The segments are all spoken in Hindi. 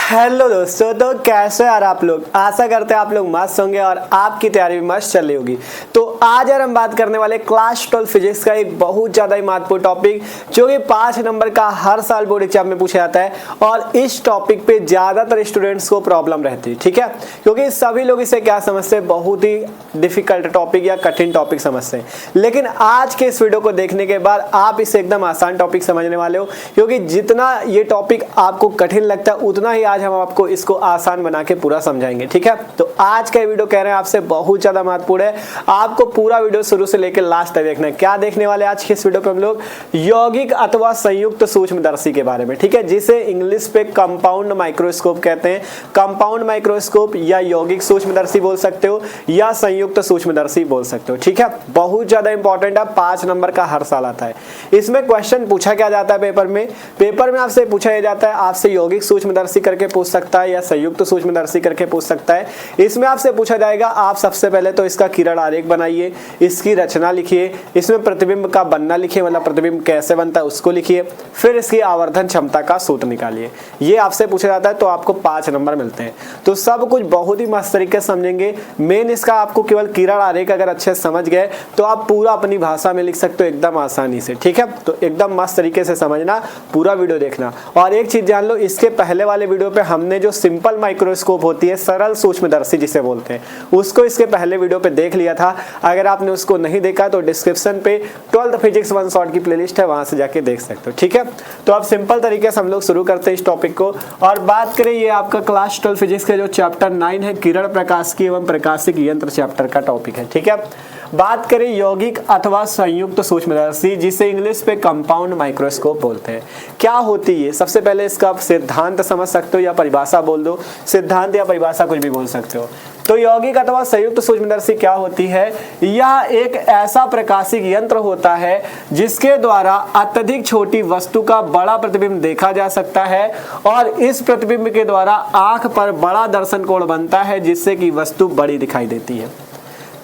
हेलो दोस्तों, तो कैसे यार आप लोग। आशा करते हैं आप लोग मस्त होंगे और आपकी तैयारी भी मस्त चल रही होगी। तो आज यार हम बात करने वाले क्लास 12 फिजिक्स का एक बहुत ज़्यादा ही महत्वपूर्ण टॉपिक जो कि 5 नंबर का हर साल बोर्ड एग्जाम में पूछा जाता है और इस टॉपिक पे ज़्यादातर स्टूडेंट्स को प्रॉब्लम रहती है, ठीक है, क्योंकि सभी लोग इसे क्या समझते हैं, बहुत ही डिफिकल्ट टॉपिक या कठिन टॉपिक समझते हैं। लेकिन आज के इस वीडियो को देखने के बाद आप इसे एकदम आसान टॉपिक समझने वाले हो, क्योंकि जितना ये टॉपिक आपको कठिन लगता है उतना ही आज हम आपको इसको आसान बना के पूरा समझाएंगे, ठीक है। तो आज का वीडियो कह रहे हैं आपसे बहुत ज्यादा महत्वपूर्ण है, आपको पूरा वीडियो शुरू से लेकर लास्ट तक देखना है। क्या देखने वाले आज के इस वीडियो पे हम लोग यौगिक अथवा संयुक्त सूक्ष्मदर्शी के बारे में, ठीक है, जिसे इंग्लिश पे कंपाउंड माइक्रोस्कोप कहते हैं। कंपाउंड माइक्रोस्कोप या यौगिक सूक्ष्मदर्शी बोल सकते हो या संयुक्त सूक्ष्मदर्शी बोल सकते हो, ठीक है। बहुत ज्यादा इंपॉर्टेंट है, 5 नंबर का हर साल आता है। इसमें क्वेश्चन पूछा क्या जाता है पेपर में आपसे पूछा जाता है, आपसे यौगिक सूक्ष्मदर्शी करके पूछ सकता है या संयुक्त सूक्ष्मदर्शी करके पूछ सकता है। इसमें आपसे पूछा जाएगा, आप सबसे पहले तो इसका किरण आरेख बनाइए, इसकी रचना लिखिए, इसमें प्रतिबिंब का बनना लिखिए, मतलब प्रतिबिंब कैसे बनता है उसको लिखिए, फिर इसकी आवर्धन क्षमता का सूत्र निकालिए। ये आपसे पूछा जाता है तो आपको 5 नंबर मिलते हैं। तो सब कुछ बहुत ही मस्त तरीके से समझेंगे। मेन इसका आपको केवल किरण आरेख अगर अच्छे से समझ गए तो आप पूरा अपनी भाषा में लिख सकते हो एकदम आसानी से, ठीक है। तो एकदम मस्त तरीके से समझना, पूरा वीडियो देखना। और एक चीज जान लो, इसके पहले वाले वीडियो पे हमने जो सिंपल माइक्रोस्कोप होती है, सरल सूक्ष्मदर्शी जिसे बोलते हैं, उसको इसके पहले वीडियो पे देख लिया था। अगर आपने उसको नहीं देखा तो डिस्क्रिप्शन पे 12th फिजिक्स 1 शॉर्ट की प्लेलिस्ट है, वहां से जाके देख सकते हो, ठीक है। तो अब सिंपल तरीके से हम लोग शुरू करते हैं इस टॉपिक को और बात करें, ये आपका क्लास 12 फिजिक्स का जो चैप्टर 9 है, किरण प्रकाशिकी एवं प्रकाशिक यंत्र चैप्टर का टॉपिक है, ठीक है। बात करें यौगिक अथवा संयुक्त सूक्ष्मदर्शी, जिसे इंग्लिश पे कंपाउंड माइक्रोस्कोप बोलते हैं। क्या होती है, सबसे पहले इसका सिद्धांत समझ सकते हो या परिभाषा बोल दो, सिद्धांत या परिभाषा कुछ भी बोल सकते हो। तो यौगिक अथवा संयुक्त सूक्ष्मदर्शी क्या होती है, यह एक ऐसा प्रकाशिक यंत्र होता है जिसके द्वारा अत्यधिक छोटी वस्तु का बड़ा प्रतिबिंब देखा जा सकता है और इस प्रतिबिंब के द्वारा आंख पर बड़ा दर्शन कोण बनता है, जिससे कि वस्तु बड़ी दिखाई देती है।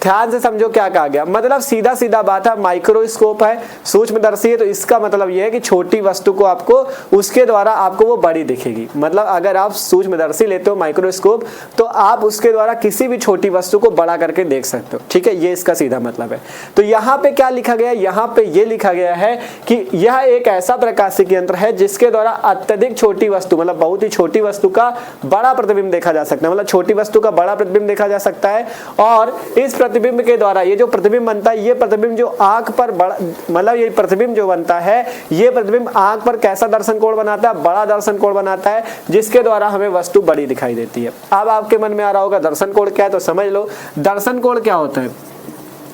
ध्यान से समझो क्या कहा गया, मतलब सीधा सीधा बात है, माइक्रोस्कोप है, सूक्ष्मदर्शी है, तो इसका मतलब यह है कि छोटी वस्तु को आपको उसके द्वारा आपको वो बड़ी दिखेगी। मतलब अगर आप सूक्ष्मदर्शी लेते हो माइक्रोस्कोप तो आप उसके द्वारा किसी भी छोटी वस्तु को बड़ा करके देख सकते हो, ठीक है, ये इसका सीधा मतलब है। तो यहाँ पे क्या लिखा गया, यहाँ पे ये लिखा गया है कि यह एक ऐसा प्रकाशिक यंत्र है जिसके द्वारा अत्यधिक छोटी वस्तु, मतलब बहुत ही छोटी वस्तु का बड़ा प्रतिबिंब देखा जा सकता है, मतलब छोटी वस्तु का बड़ा प्रतिबिंब देखा जा सकता है। और इस प्रतिबिंब के द्वारा ये जो प्रतिबिंब बनता है, ये प्रतिबिंब जो आंख पर बड़ा, मतलब ये प्रतिबिंब जो बनता है, ये प्रतिबिंब आंख पर कैसा दर्शन कोण बनाता है, बड़ा दर्शन कोण बनाता है, जिसके द्वारा हमें वस्तु बड़ी दिखाई देती है। अब आपके मन में आ रहा होगा दर्शन कोण क्या है, तो समझ लो दर्शन कोण क्या होता है।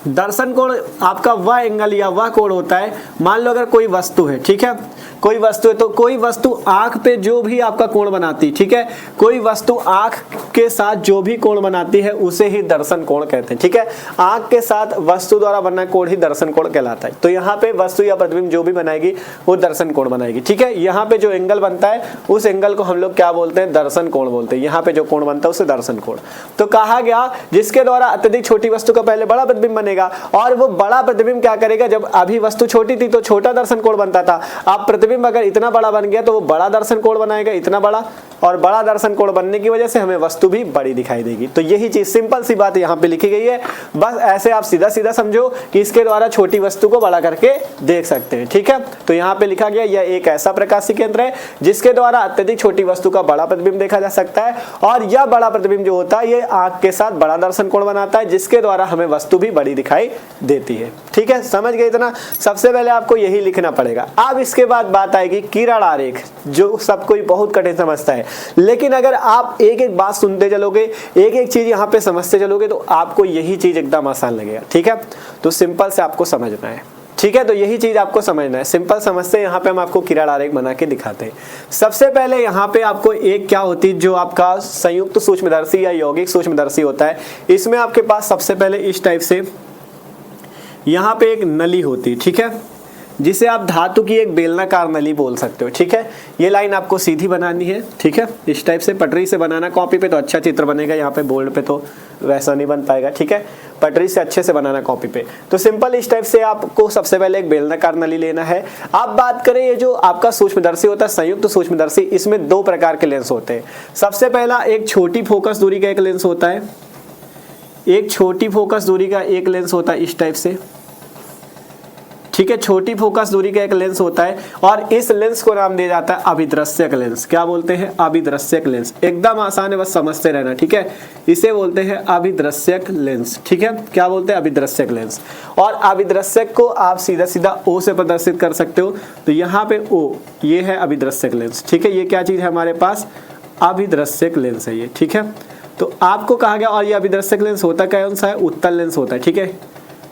दर्शन कोण आपका वह एंगल या वह कोण होता है, मान लो अगर कोई वस्तु है, ठीक है, कोई वस्तु है, तो कोई वस्तु आंख पे जो भी आपका कोण बनाती, ठीक है, कोई वस्तु आंख के साथ जो भी कोण बनाती है उसे ही दर्शन कोण कहते हैं, ठीक है। आंख के साथ वस्तु द्वारा बना कोण ही दर्शन कोण कहलाता है। तो यहाँ पे वस्तु या प्रतिबिंब जो भी बनाएगी वो दर्शन कोण बनाएगी, ठीक है। यहाँ पे जो एंगल बनता है उस एंगल को हम लोग क्या बोलते हैं, दर्शन कोण बोलते हैं। यहाँ पे जो कोण बनता है उसे दर्शन कोण। तो कहा गया जिसके द्वारा अत्यधिक छोटी वस्तु का पहले बड़ा प्रतिबिंब बनेगा और वो बड़ा प्रतिबिंब क्या करेगा, जब अभी वस्तु छोटी थी तो छोटा दर्शन कोण बनता था, अब प्रतिबिंब अगर इतना बड़ा बन गया तो वो बड़ा दर्शन कोण बनाएगा, इतना बड़ा, और बड़ा दर्शन कोण बनने की वजह से हमें वस्तु भी बड़ी दिखाई देगी। तो यही चीज, सिंपल सी बात यहाँ पे लिखी गई है। बस ऐसे आप सीधा सीधा समझो कि इसके द्वारा छोटी वस्तु को बड़ा करके देख सकते हैं, ठीक है। तो यहाँ पे लिखा गया यह एक ऐसा प्रकाशिक यंत्र है जिसके द्वारा अत्यधिक छोटी वस्तु का बड़ा प्रतिबिंब देखा जा सकता है और यह बड़ा प्रतिबिंब जो होता है ये आंख के साथ बड़ा दर्शन कोण बनाता है, जिसके द्वारा हमें वस्तु भी बड़ी दिखाई देती है, ठीक है। समझ गए इतना, सबसे पहले आपको यही लिखना पड़ेगा। अब इसके बाद बात आएगी किरण आरेख, जो सब कोई बहुत कठिन समझता है, लेकिन अगर आप एक एक बात सुनते चलोगे, एक एक चीज यहाँ पे समझते चलोगे तो आपको यही चीज एकदम आसान लगेगा, ठीक है। तो सिंपल से आपको समझना है, ठीक है। तो यही चीज आपको समझना है, सिंपल समझते हैं। यहाँ पे हम आपको किरण आरेख बना के दिखाते हैं। सबसे पहले यहाँ पे आपको एक क्या होती है, जो आपका संयुक्त सूक्ष्मदर्शी या यौगिक सूक्ष्मदर्शी होता है, इसमें आपके पास सबसे पहले इस टाइप से यहाँ पे एक नली होती है, ठीक है। जिसे आप धातु की एक बेलनाकार नली बोल सकते हो। ठीक है, ये लाइन आपको सीधी बनानी है। ठीक है, इस टाइप से पटरी से बनाना, कॉपी पे तो अच्छा चित्र बनेगा, यहाँ पे बोर्ड पे तो वैसा नहीं बन पाएगा। ठीक है, पटरी से अच्छे से बनाना कॉपी पे। तो सिंपल इस टाइप से आपको सबसे पहले एक बेलनाकार नली लेना है। अब बात करें ये जो आपका सूक्ष्मदर्शी होता है, संयुक्त सूक्ष्मदर्शी, इसमें दो प्रकार के लेंस होते हैं। सबसे पहला एक छोटी फोकस दूरी का एक लेंस होता है, एक छोटी फोकस दूरी का एक लेंस होता है इस टाइप से। ठीक है, छोटी फोकस दूरी का एक लेंस होता है और इस लेंस को नाम दिया जाता है अभिदृश्यक लेंस। क्या बोलते हैं? अभिदृश्यक लेंस। एकदम आसान है, बस समझते रहना। ठीक है, इसे बोलते हैं अभिदृश्यक लेंस। ठीक है, क्या बोलते हैं? अभिदृश्यक लेंस। और अभिदृश्यक को आप सीधा सीधा ओ से प्रदर्शित कर सकते हो। तो यहाँ पे ओ, ये है अभिदृश्यक लेंस। ठीक है, ये क्या चीज है हमारे पास? अभिदृश्यक लेंस है ये। ठीक है, तो आपको कहा गया, और ये अभिदर्शक लेंस होता कौन सा है? उत्तल लेंस होता है। ठीक है,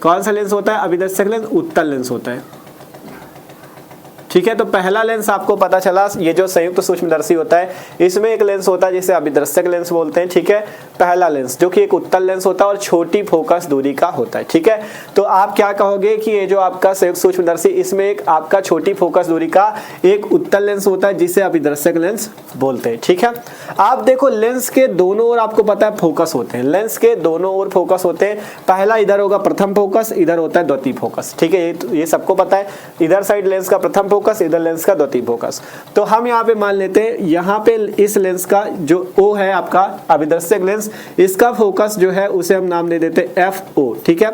कौन सा लेंस होता है? अभिदर्शक लेंस उत्तल लेंस होता है। ठीक है, तो पहला लेंस आपको पता चला, ये जो संयुक्त सूक्ष्मदर्शी होता है इसमें एक लेंस होता है जिसे अभिदर्शक लेंस बोलते हैं। ठीक है, पहला लेंस जो कि एक उत्तल लेंस होता है और छोटी फोकस दूरी का होता है। ठीक है, तो आप क्या कहोगे कि ये जो आपका संयुक्त सूक्ष्मदर्शी, इसमें एक आपका छोटी फोकस दूरी का एक उत्तल लेंस होता है जिसे अभिदर्शक लेंस बोलते हैं। ठीक है, आप देखो लेंस के दोनों ओर आपको पता है फोकस होते हैं, लेंस के दोनों ओर फोकस होते हैं। पहला इधर होगा प्रथम फोकस, इधर होता है द्वितीय फोकस। ठीक है, ये सबको पता है। इधर साइड लेंस का प्रथम फोकस, इधर लेंस का द्वितीय फोकस। तो हम यहाँ पे मान लेते हैं, यहाँ पे इस लेंस का जो O है आपका अभिदर्शक लेंस, इसका फोकस जो है उसे हम नाम दे देते हैं FO। ठीक है,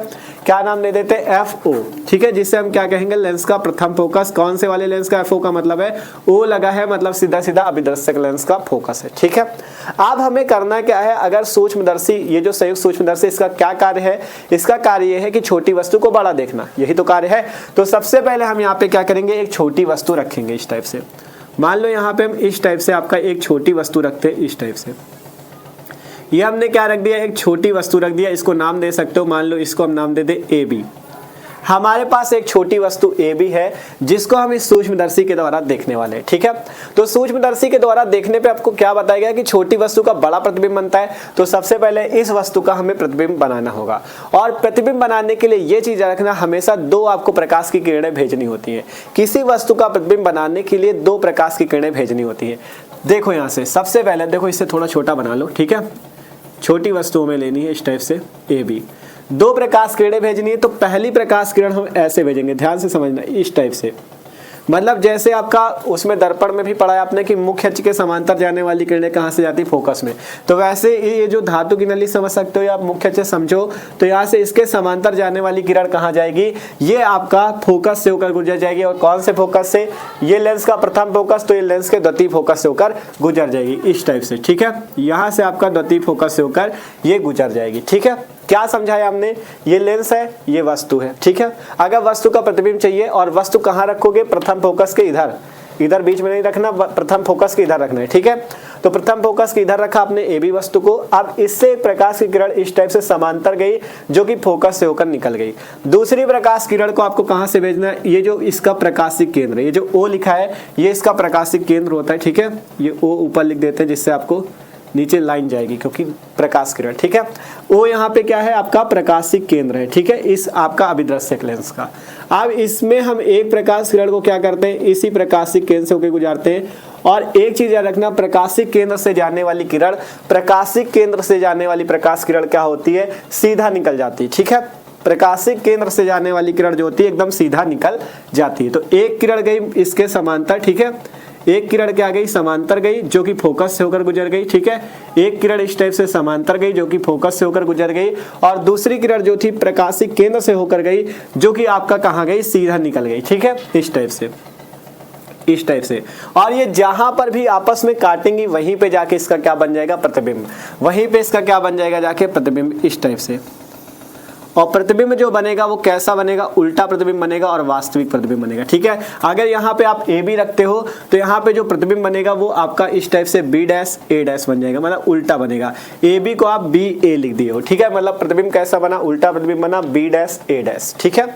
क्या नाम दे देते हैं? FO। ठीक है, जिसे हम क्या कहेंगे? लेंस का प्रथम फोकस। कौन से वाले लेंस का FO का मतलब है? O लगा है, मतलब सीधा सीधा अभिदर्शक लेंस का फोकस है। ठीक है, अब हमें करना क्या है? अगर सूक्ष्मदर्शी, ये जो संयुक्त सूक्ष्मदर्शी, इसका क्या कार्य है? इसका कार्य यह है कि छोटी वस्तु को बड़ा देखना, यही तो कार्य है। तो सबसे पहले हम यहाँ पे क्या करेंगे? एक छोटी वस्तु रखेंगे इस टाइप से। मान लो यहाँ पे हम इस टाइप से आपका एक छोटी वस्तु रखते हैं इस टाइप से। ये हमने क्या रख दिया? एक छोटी वस्तु रख दिया। इसको नाम दे सकते हो, मान लो इसको हम नाम दे दे AB। हमारे पास एक छोटी वस्तु AB है जिसको हम इस सूक्ष्मदर्शी के द्वारा देखने वाले हैं। ठीक है, तो सूक्ष्मदर्शी के द्वारा देखने पे आपको क्या बताया गया कि छोटी वस्तु का बड़ा प्रतिबिंब बनता है। तो सबसे पहले इस वस्तु का हमें प्रतिबिंब बनाना होगा, और प्रतिबिंब बनाने के लिए ये चीज रखना, हमेशा दो आपको प्रकाश की किरणें भेजनी होती है। किसी वस्तु का प्रतिबिंब बनाने के लिए दो प्रकाश की किरणें भेजनी होती है। देखो यहाँ से सबसे पहले देखो, इससे थोड़ा छोटा बना लो। ठीक है, छोटी वस्तुओं में लेनी है इस टाइप से AB। दो प्रकाश किरणें भेजनी है, तो पहली प्रकाश किरण हम ऐसे भेजेंगे, ध्यान से समझना, इस टाइप से। मतलब जैसे आपका उसमें दर्पण में भी पढ़ा है आपने कि मुख्य अक्ष के समांतर जाने वाली किरणें कहाँ से जाती? फोकस में। तो वैसे ये जो धातु की नली समझ सकते हो, या आप मुख्य अक्ष समझो, तो यहाँ से इसके समांतर जाने वाली किरण कहाँ जाएगी? ये आपका फोकस से होकर गुजर जाएगी। और कौन से फोकस से? ये लेंस का प्रथम फोकस, तो ये लेंस के द्वितीय फोकस से होकर गुजर जाएगी इस टाइप से। ठीक है, यहाँ से आपका द्वितीय फोकस से होकर ये गुजर जाएगी। ठीक है, क्या समझाया हमने? ये लेंस है, ये वस्तु है। ठीक है, अगर वस्तु का प्रतिबिंब चाहिए, और वस्तु कहाँ रखोगे? प्रथम फोकस के इधर, इधर बीच में नहीं रखना, प्रथम फोकस के इधर रखना है। ठीक है, तो प्रथम फोकस के इधर रखा आपने AB वस्तु को। अब इससे प्रकाश की किरण इस टाइप से समांतर गई, जो कि फोकस से होकर निकल गई। दूसरी प्रकाश किरण को आपको कहाँ से भेजना है? ये जो इसका प्रकाशिक केंद्र, ये जो O लिखा है, ये इसका प्रकाशिक केंद्र होता है। ठीक है, ये O ऊपर लिख देते हैं, जिससे आपको नीचे लाइन जाएगी, क्योंकि प्रकाश किरण। ठीक है, वो यहाँ पे क्या है? आपका प्रकाशिक केंद्र है। ठीक है, इस आपका अभिदर्शक लेंस का। अब इसमें हम एक प्रकाश किरण को क्या करते हैं? इसी प्रकाशिक केंद्र से होकर गुजारते हैं। और एक चीज याद रखना, प्रकाशिक केंद्र से जाने वाली किरण, प्रकाशिक केंद्र से जाने वाली प्रकाश किरण क्या होती है? सीधा निकल जाती है। ठीक है, प्रकाशिक केंद्र से जाने वाली किरण जो होती है एकदम सीधा निकल जाती है। तो एक किरण गई इसके समांतर। ठीक है, एक किरण क्या गई? समांतर गई, जो कि फोकस से होकर गुजर गई। ठीक है, एक किरण इस टाइप से समांतर गई, जो कि फोकस से होकर गुजर गई। और दूसरी किरण जो थी प्रकाशिक केंद्र से होकर गई, जो कि आपका कहाँ गई? सीधा निकल गई। ठीक है, इस टाइप से, इस टाइप से। और ये जहां पर भी आपस में काटेंगी, वहीं पे जाके इसका क्या बन जाएगा? प्रतिबिंब। वहीं पे इसका क्या बन जाएगा? जाके प्रतिबिंब, इस टाइप से। और प्रतिबिंब जो बनेगा वो कैसा बनेगा? उल्टा प्रतिबिंब बनेगा और वास्तविक प्रतिबिंब बनेगा। ठीक है, अगर यहाँ पे आप AB रखते हो, तो यहाँ पे जो प्रतिबिंब बनेगा वो आपका इस टाइप से B डैश A डैश बन जाएगा, मतलब उल्टा बनेगा। AB को आप BA लिख दिए हो। ठीक है, मतलब प्रतिबिंब कैसा बना? उल्टा प्रतिबिंब बना, B डैश A डैश। ठीक है,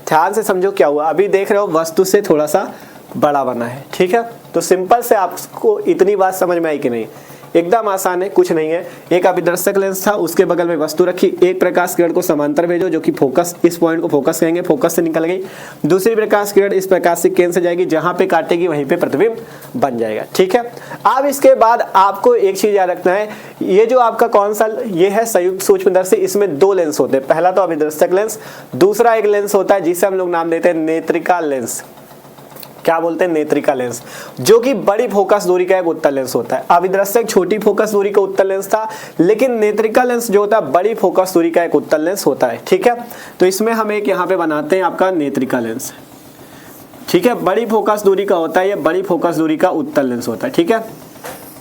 ध्यान से समझो क्या हुआ। अभी देख रहे हो वस्तु से थोड़ा सा बड़ा बना है। ठीक है, तो सिंपल से आपको इतनी बात समझ में आई कि नहीं? एकदम आसान है, कुछ नहीं है। एक अभिदर्शक लेंस था, उसके बगल में वस्तु रखी, एक प्रकाश किरण को समांतर भेजो जो कि फोकस, इस पॉइंट को फोकस कहेंगे, फोकस से निकल गई। दूसरी प्रकाश किरण इस प्रकाशिक केंद्र से जाएगी, जहां पे काटेगी वहीं पे प्रतिबिंब बन जाएगा, ठीक है। अब इसके बाद आपको एक चीज याद रखना है, ये जो आपका कौन सा ये है संयुक्त सूक्ष्मदर्शी, इसमें दो लेंस होते हैं। पहला तो अभिदर्शक लेंस, दूसरा एक लेंस होता है जिसे हम लोग नाम देते हैं नेत्रिका लेंस। क्या बोलते हैं? नेत्रिका लेंस, जो कि बड़ी फोकस दूरी का एक उत्तल लेंस होता है। अभिदर्शक छोटी फोकस दूरी का उत्तल लेंस था, लेकिन नेत्रिका लेंस जो होता है बड़ी फोकस दूरी का एक उत्तल लेंस होता है, ठीक है। तो इसमें हम एक यहाँ पे बनाते हैं आपका नेत्रिका लेंस, ठीक है। बड़ी फोकस दूरी का होता है, ये बड़ी फोकस दूरी का उत्तल लेंस होता है, ठीक है।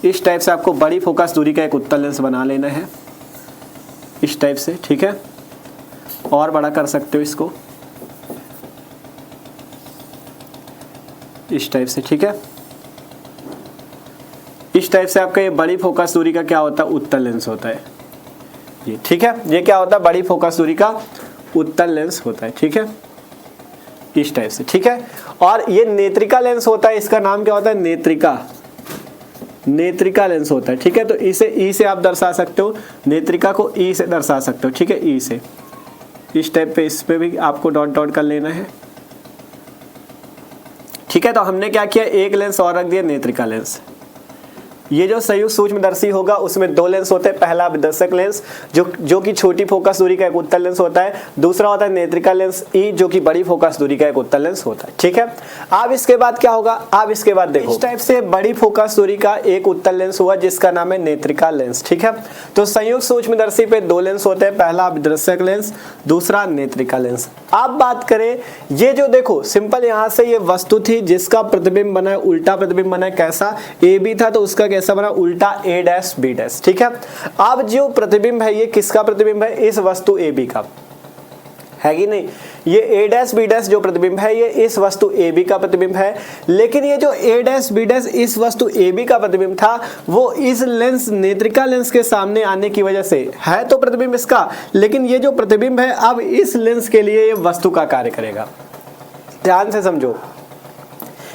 इस टाइप से आपको बड़ी फोकस दूरी का एक उत्तल लेंस बना लेना है, इस टाइप से, ठीक है। और बड़ा कर सकते हो इसको, इस टाइप से, ठीक है। इस टाइप से आपका ये बड़ी फोकस दूरी का क्या होता है? उत्तल लेंस होता है ये, ठीक है। ये क्या होता है? बड़ी फोकस दूरी का उत्तल लेंस होता है, ठीक है, इस टाइप से, ठीक है। और ये नेत्रिका लेंस होता है, इसका नाम क्या होता है? नेत्रिका, नेत्रिका लेंस होता है, ठीक है। तो इसे ई से आप दर्शा सकते हो, नेत्रिका को ई से दर्शा सकते हो, ठीक है, ई से। इस टाइप पे इस पे भी आपको डॉट डॉट कर लेना है, ठीक है। तो हमने क्या किया, एक लेंस और रख दिया, नेत्रिका लेंस। ये जो संयुक्त सूक्ष्मदर्शी होगा उसमें दो लेंस होते हैं। पहला अभिदर्शक लेंस जो कि छोटी फोकस दूरी का एक उत्तल लेंस होता है, दूसरा होता है नेत्रिका लेंस ई जो कि बड़ी फोकस दूरी का एक उत्तल लेंस होता है, ठीक है। अब इसके बाद क्या होगा? अब इसके बाद देखो, इस टाइप से बड़ी फोकस दूरी का एक उत्तल लेंस हुआ जिसका नाम है नेत्रिका लेंस, ठीक है। तो संयुक्त सूक्ष्मदर्शी पे दो लेंस होते हैं, पहला अभिदर्शक लेंस, दूसरा नेत्रिका लेंस। अब बात करें, ये जो देखो सिंपल, यहाँ से ये वस्तु थी जिसका प्रतिबिंब बना है, उल्टा प्रतिबिंब बना है। कैसा? ए बी था तो उसका कैसा बना? उल्टा ए डैश बी डैश, ठीक है। अब जो प्रतिबिंब है ये किसका प्रतिबिंब है? इस वस्तु ए बी का है कि नहीं? ये ए डैश बी डैश जो प्रतिबिंब है ये इस वस्तु ए बी का प्रतिबिंब है। लेकिन ये जो ए डैश बी डैश इस वस्तु ए बी का प्रतिबिंब था वो इस लेंस नेत्रिका लेंस के सामने आने की वजह से है तो प्रतिबिंब इसका, लेकिन ये जो प्रतिबिंब है अब इस लेंस के लिए ये वस्तु का कार्य करेगा। ध्यान से समझो,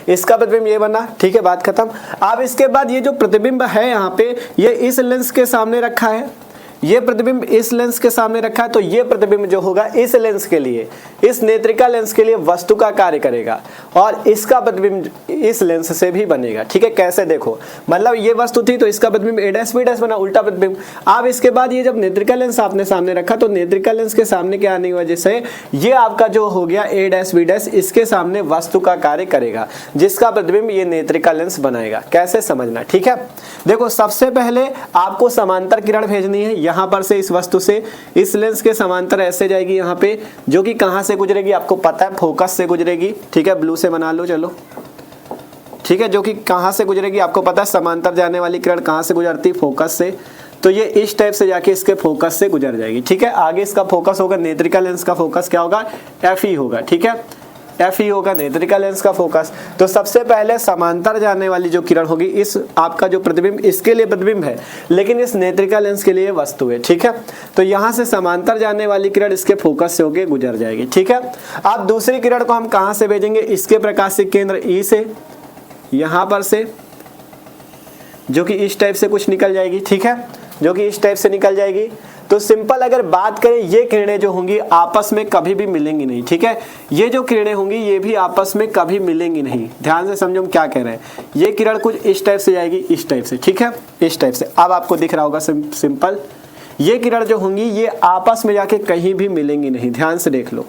इसका प्रतिबिंब ये बना, ठीक है, बात खत्म। अब इसके बाद ये जो प्रतिबिंब है यहाँ पे ये इस लेंस के सामने रखा है, ये प्रतिबिंब इस लेंस के सामने रखा है, तो ये प्रतिबिंब जो होगा इस लेंस के लिए, इस नेत्रिका लेंस के लिए वस्तु का कार्य करेगा और इसका प्रतिबिंब इस लेंस से भी बनेगा, ठीक है। कैसे? देखो, मतलब ये वस्तु थी तो इसका प्रतिबिंब ए डैश बी डैश बना, उल्टा प्रतिबिंब। अब इसके बाद ये जब नेत्रिका लेंस आपने सामने रखा तो नेत्रिका लेंस के सामने के आने की वजह से ये आपका जो हो गया ए डैश बी डैश इसके सामने वस्तु का कार्य करेगा जिसका प्रतिबिंब ये नेत्रिका लेंस बनाएगा। कैसे समझना, ठीक है। देखो, सबसे पहले आपको समांतर किरण भेजनी है यहां पर से, इस वस्तु से इस लेंस के समांतर ऐसे जाएगी यहां पे, जो कि कहां से गुजरेगी आपको पता है, फोकस से गुजरेगी, ठीक है। ब्लू से बना लो, चलो, ठीक है। जो कि कहां से गुजरेगी आपको पता है, समांतर जाने वाली किरण कहां से गुजरती? फोकस से। तो ये इस टाइप से जाके इसके फोकस से गुजर जाएगी, ठीक है। आगे इसका फोकस होगा, नेत्रिका लेंस का फोकस क्या होगा? एफ ई होगा, ठीक है, एफ ई होगा नेत्रिका लेंस का फोकस। तो सबसे पहले समांतर जाने वाली जो किरण होगी, इस आपका जो प्रतिबिंब इसके लिए प्रतिबिंब है लेकिन इस नेत्रिका लेंस के लिए वस्तु है, ठीक है। तो यहां से समांतर जाने वाली किरण इसके फोकस से होकर गुजर जाएगी, ठीक है। अब दूसरी किरण को हम कहां से भेजेंगे? इसके प्रकाशिक केंद्र ई से, यहां पर से, जो कि इस टाइप से कुछ निकल जाएगी, ठीक है, जो कि इस टाइप से निकल जाएगी। तो सिंपल अगर बात करें, ये किरणें जो होंगी आपस में कभी भी मिलेंगी नहीं, ठीक है। ये जो किरणें होंगी ये भी आपस में कभी मिलेंगी नहीं। ध्यान से समझो हम क्या कह रहे हैं। ये किरण कुछ इस टाइप से जाएगी, इस टाइप से, ठीक है, इस टाइप से। अब आपको दिख रहा होगा सिंपल, ये किरण जो होंगी ये आपस में जाके कहीं भी मिलेंगी नहीं। ध्यान से देख लो,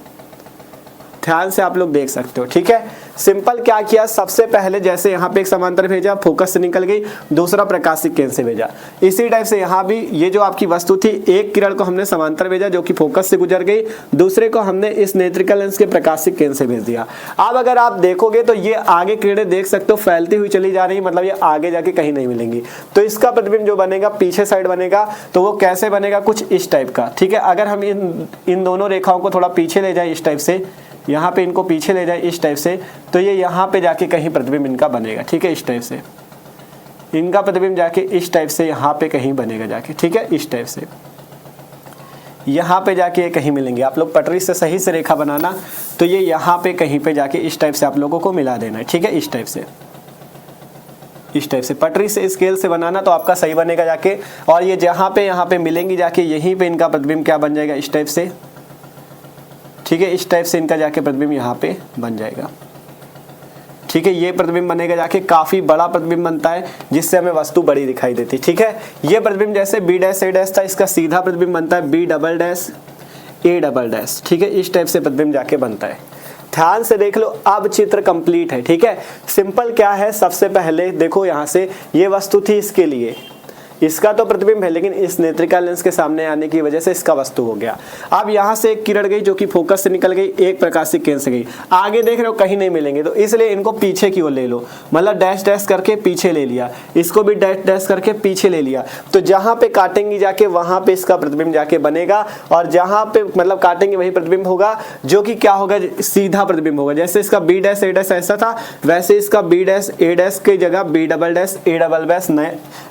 ध्यान से आप लोग देख सकते हो, ठीक है। सिंपल क्या किया, सबसे पहले जैसे यहाँ पे एक समांतर भेजा, फोकस से निकल गई, दूसरा प्रकाशिक केंद्र से भेजा। इसी टाइप से यहाँ भी ये जो आपकी वस्तु थी, एक किरण को हमने समांतर भेजा जो कि फोकस से गुजर गई, दूसरे को हमने इस नेत्रिका लेंस के प्रकाशिक केंद्र से भेज दिया। अब अगर आप देखोगे तो ये आगे किरणें देख सकते हो फैलती हुई चली जा रही, मतलब ये आगे जाके कहीं नहीं मिलेंगी। तो इसका प्रतिबिंब जो बनेगा पीछे साइड बनेगा, तो वो कैसे बनेगा? कुछ इस टाइप का, ठीक है। अगर हम इन दोनों रेखाओं को थोड़ा पीछे ले जाए, इस टाइप से, यहाँ पे इनको पीछे ले जाए इस टाइप से, तो ये यहाँ पे जाके कहीं प्रतिबिंब इनका बनेगा, ठीक है, इस टाइप से। इनका प्रतिबिंब जाके इस टाइप से यहाँ पे कहीं बनेगा जाके, ठीक है, इस टाइप से यहाँ पे जाके ये कहीं मिलेंगे। आप लोग पटरी से सही से रेखा बनाना, तो ये यहाँ पे कहीं पे जाके इस टाइप से आप लोगों को मिला देना है, ठीक है, इस टाइप से, इस टाइप से पटरी से स्केल से बनाना तो आपका सही बनेगा जाके, और ये जहाँ पे यहाँ पे मिलेंगी जाके यहीं पे इनका प्रतिबिंब क्या बन जाएगा, इस टाइप से, ठीक है। इस टाइप से इनका जाके प्रतिबिंब यहाँ पे बन जाएगा, ठीक है। ये प्रतिबिंब बनेगा जाके, काफी बड़ा प्रतिबिंब बनता है जिससे हमें वस्तु बड़ी दिखाई देती, ठीक है। ये प्रतिबिंब जैसे बी डैश ए डैश था, इसका सीधा प्रतिबिंब बनता है B double dash A double dash, ठीक है। इस टाइप से प्रतिबिंब जाके बनता है। ध्यान से देख लो, अब चित्र कंप्लीट है, ठीक है। सिंपल क्या है, सबसे पहले देखो यहाँ से ये वस्तु थी, इसके लिए इसका तो प्रतिबिंब है, लेकिन इस नेत्रिका लेंस के सामने आने की वजह से इसका वस्तु हो गया। अब यहाँ से एक किरण गई जो कि फोकस से निकल गई, एक प्रकाशिक केंद्र से गई, आगे देख रहे हो कहीं नहीं मिलेंगे, तो इसलिए इनको पीछे की ओर ले लो, मतलब डैश डैश करके पीछे ले लिया, इसको भी डैश डैश करके पीछे ले लिया। तो जहाँ पे काटेंगी जाके वहां पे इसका प्रतिबिंब जाके बनेगा, और जहाँ पे मतलब काटेंगे वही प्रतिबिंब होगा, जो कि क्या होगा, सीधा प्रतिबिंब होगा। जैसे इसका बी डैश ए डैश ऐसा था, वैसे इसका बी डैश ए डैश की जगह B double dash A double dash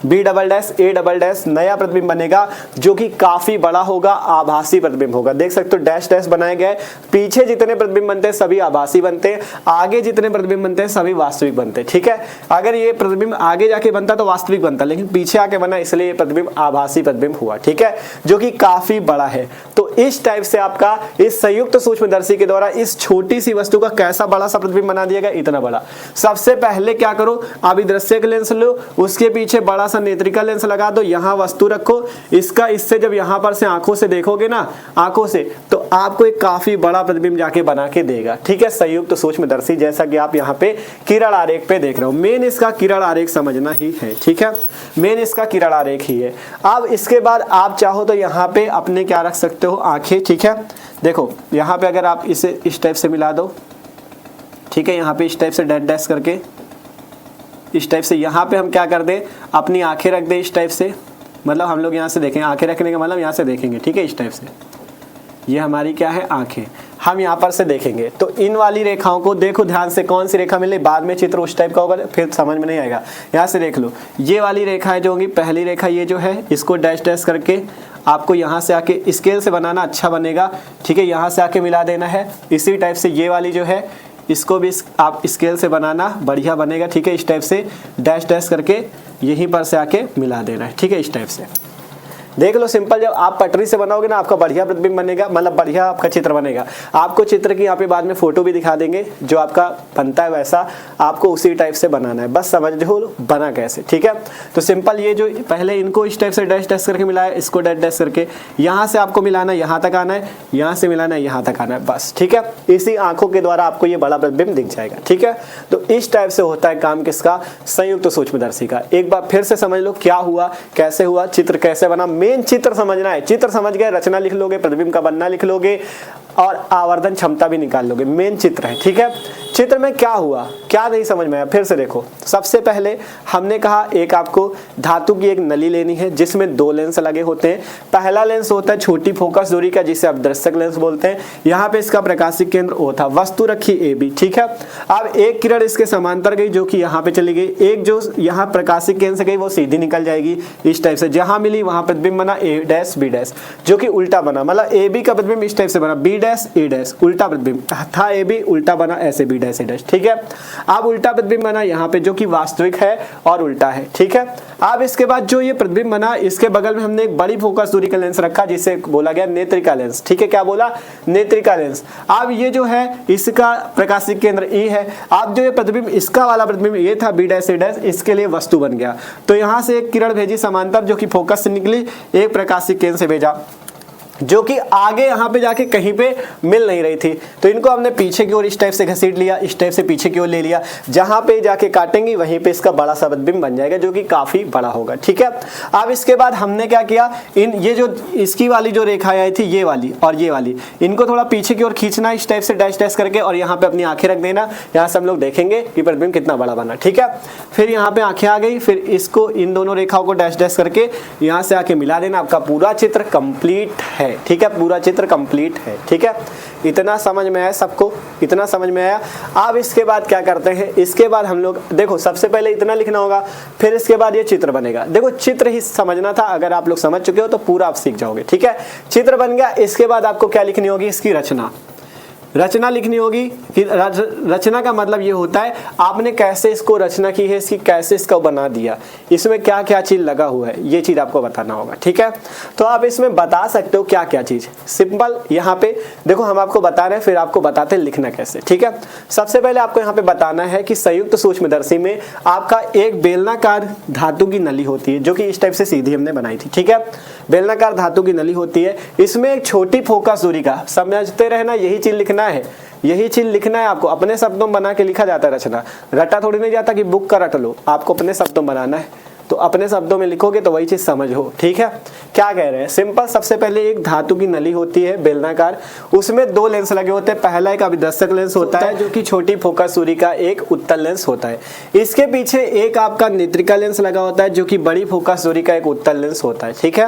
B double dash A double dash नया प्रतिबिंब बनेगा, जो कि काफी बड़ा होगा, आभासी प्रतिबिंब होगा। देख सकते हो डैश डैश बनाए गए, पीछे जितने प्रतिबिंब बनते हैं सभी आभासी बनते हैं, आगे जितने प्रतिबिंब बनते हैं सभी वास्तविक बनते हैं, ठीक है। अगर ये प्रतिबिंब आगे जाके बनता तो वास्तविक बनता, लेकिन पीछे आके बना इसलिए ये प्रतिबिंब आभासी प्रतिबिंब हुआ, ठीक है, जो कि काफी बड़ा है। तो इस टाइप से आपका इस संयुक्त सूक्ष्मदर्शी के द्वारा इस छोटी सी वस्तु का कैसा बड़ा सा प्रतिबिंब बना दिया गया, इतना बड़ा। सबसे पहले क्या करो, अभिदृश्यक लेंस लो, उसके पीछे बड़ा सा नेत्रिका लेंस लगा दो, यहाँ वस्तु रखो, इसका इससे जब यहाँ पर से आंखों से देखोगे ना, आंखों से, तो आपको एक काफी बड़ा प्रतिबिंब जाके बना के देगा, ठीक है, संयुक्त सूक्ष्मदर्शी, जैसा कि आप यहाँ पे किरण आरेख पे देख रहे हो। मेन इसका किरण आरेख समझना ही है, ठीक है, मेन इसका किरण आरेख ही है। अब इसके बाद आप चाहो तो यहाँ पे अपने क्या रख सकते हो, आंखें, ठीक है। देखो यहाँ पे अगर आप इसे इस टाइप से मिला दो, ठीक है, यहाँ पे इस टाइप से डैश डैश करके इस टाइप से, यहाँ पे हम क्या कर दें, अपनी आंखें रख दें इस टाइप से, मतलब हम लोग यहाँ से देखेंगे, आंखें रखने का मतलब यहाँ से देखेंगे, ठीक है, इस टाइप से, ये हमारी क्या है, आंखें, हम यहाँ पर से देखेंगे। तो इन वाली रेखाओं को देखो ध्यान से, कौन सी रेखा मिले, बाद में चित्र उस टाइप का होगा फिर समझ में नहीं आएगा। यहाँ से देख लो, ये वाली रेखाएं जो होंगी, पहली रेखा ये जो है, इसको डैश डैश करके आपको यहाँ से आके स्केल से बनाना अच्छा बनेगा, ठीक है, यहाँ से आके मिला देना है। इसी टाइप से ये वाली जो है, इसको भी आप स्केल से बनाना, बढ़िया बनेगा, ठीक है, इस टाइप से डैश डैश करके यहीं पर से आके मिला देना है, ठीक है, इस टाइप से। देख लो सिंपल, जब आप पटरी से बनाओगे ना, आपका बढ़िया प्रतिबिंब बनेगा, मतलब बढ़िया आपका चित्र बनेगा। आपको चित्र की यहाँ पे बाद में फोटो भी दिखा देंगे, जो आपका बनता है वैसा आपको उसी टाइप से बनाना है, बस समझ लो बना कैसे, ठीक है। तो सिंपल, ये जो पहले इनको इस टाइप से डैश डैश करके मिलाया, इसको डैश डैश करके यहाँ से आपको मिलाना है, यहाँ तक आना है, यहाँ से मिलाना है, यहाँ तक आना है, बस, ठीक है। इसी आंखों के द्वारा आपको ये बड़ा प्रतिबिंब दिख जाएगा, ठीक है। तो इस टाइप से होता है काम किसका, संयुक्त सूक्ष्मदर्शी का। एक बार फिर से समझ लो क्या हुआ, कैसे हुआ, चित्र कैसे बना, मेन चित्र समझना है। चित्र समझ गए, रचना लिख लोगे, प्रतिबिंब का बनना लिख लोगे, और आवर्धन क्षमता भी निकाल लोगे। मेन चित्र है, ठीक है। चित्र में क्या हुआ, क्या नहीं समझ में आया, फिर से देखो। सबसे पहले हमने कहा एक आपको धातु की एक नली लेनी है जिसमें दो लेंस लगे होते हैं। पहला लेंस होता है छोटी फोकस दूरी का, जिसे आप दर्शक लेंस बोलते हैं। यहाँ पे इसका प्रकाशिक केंद्र O था, वस्तु रखी AB, ठीक है। अब एक किरण इसके समांतर गई जो कि यहाँ पे चली गई, एक जो यहाँ प्रकाशिक केंद्र से गई वो सीधी निकल जाएगी इस टाइप से, जहां मिली वहां प्रतिबिंब बना A डैश B डैश, जो कि उल्टा बना, मतलब AB का प्रतिबिंब इस टाइप से बना, B डैश A डैश, उल्टा प्रतिबिंब था, AB उल्टा बना ऐसे B डैश A डैश, ठीक है। अब उल्टा प्रतिबिंब बना यहाँ पे जो कि वास्तविक है और उल्टा है, ठीक है। अब इसके बाद जो ये प्रतिबिंब बना, इसके बगल में हमने एक बड़ी फोकस दूरी का लेंस रखा जिसे बोला गया नेत्रिका लेंस, ठीक है। क्या बोला, नेत्रिका लेंस। अब ये जो है इसका प्रकाशिक केंद्र E है। अब जो ये प्रतिबिंब, इसका वाला प्रतिबिंब ये था B डैश A डैश, इसके लिए वस्तु बन गया। तो यहाँ से एक किरण भेजी समांतर जो कि फोकस से निकली, एक प्रकाशिक केंद्र से भेजा जो कि आगे यहाँ पे जाके कहीं पे मिल नहीं रही थी, तो इनको हमने पीछे की ओर इस टाइप से घसीट लिया, इस टाइप से पीछे की ओर ले लिया, जहां पे जाके काटेंगे वहीं पे इसका बड़ा सा प्रतिबिंब बन जाएगा जो कि काफी बड़ा होगा, ठीक है। अब इसके बाद हमने क्या किया, ये जो इसकी वाली जो रेखाएं आई थी, ये वाली और ये वाली, इनको थोड़ा पीछे की ओर खींचना इस टाइप से डैश डैश करके, और यहाँ पे अपनी आंखें रख देना। यहाँ से हम लोग देखेंगे कि प्रतिबिंब कितना बड़ा बना, ठीक है। फिर यहाँ पे आंखें आ गई, फिर इसको इन दोनों रेखाओं को डैश डैश करके यहाँ से आके मिला देना, आपका पूरा चित्र कंप्लीट है, ठीक है। पूरा चित्र कंप्लीट है, ठीक है। इतना समझ में आया सबको, इतना समझ में आया। अब इसके बाद क्या करते हैं, इसके बाद हम लोग देखो, सबसे पहले इतना लिखना होगा, फिर इसके बाद ये चित्र बनेगा। देखो चित्र ही समझना था, अगर आप लोग समझ चुके हो तो पूरा आप सीख जाओगे, ठीक है। चित्र बन गया, इसके बाद आपको क्या लिखनी होगी, इसकी रचना। रचना लिखनी होगी कि रचना का मतलब ये होता है आपने कैसे इसको रचना की है, इसकी कैसे इसको बना दिया, इसमें क्या क्या चीज लगा हुआ है, ये चीज आपको बताना होगा। ठीक है, तो आप इसमें बता सकते हो क्या क्या चीज। सिंपल यहाँ पे देखो हम आपको बता रहे हैं, फिर आपको बताते हैं लिखना कैसे। ठीक है, सबसे पहले आपको यहाँ पे बताना है कि संयुक्त सूक्ष्मदर्शी में आपका एक बेलनाकार धातु की नली होती है, जो कि इस टाइप से सीधी हमने बनाई थी। ठीक है, बेलनाकार धातु की नली होती है, इसमें एक छोटी फोकस दूरी का, समझते रहना, यही चीज लिखना है, यही चीज लिखना है आपको। अपने शब्दों में बना के लिखा जाता है रचना, रटा थोड़ी नहीं जाता कि बुक का रट लो, आपको अपने शब्दों में बनाना है, तो अपने शब्दों में लिखोगे तो वही चीज समझ हो। ठीक है, क्या कह रहे हैं, सिंपल, सबसे पहले एक धातु की नली होती है बेलनाकार, उसमें दो लेंस लगे होते हैं, पहला एक अभिदर्शक लेंस होता है जो कि छोटी फोकस दूरी का एक उत्तल लेंस होता है, इसके पीछे एक आपका नेत्रिका लेंस लगा होता है जो कि बड़ी फोकस दूरी का एक उत्तल लेंस होता है। ठीक है,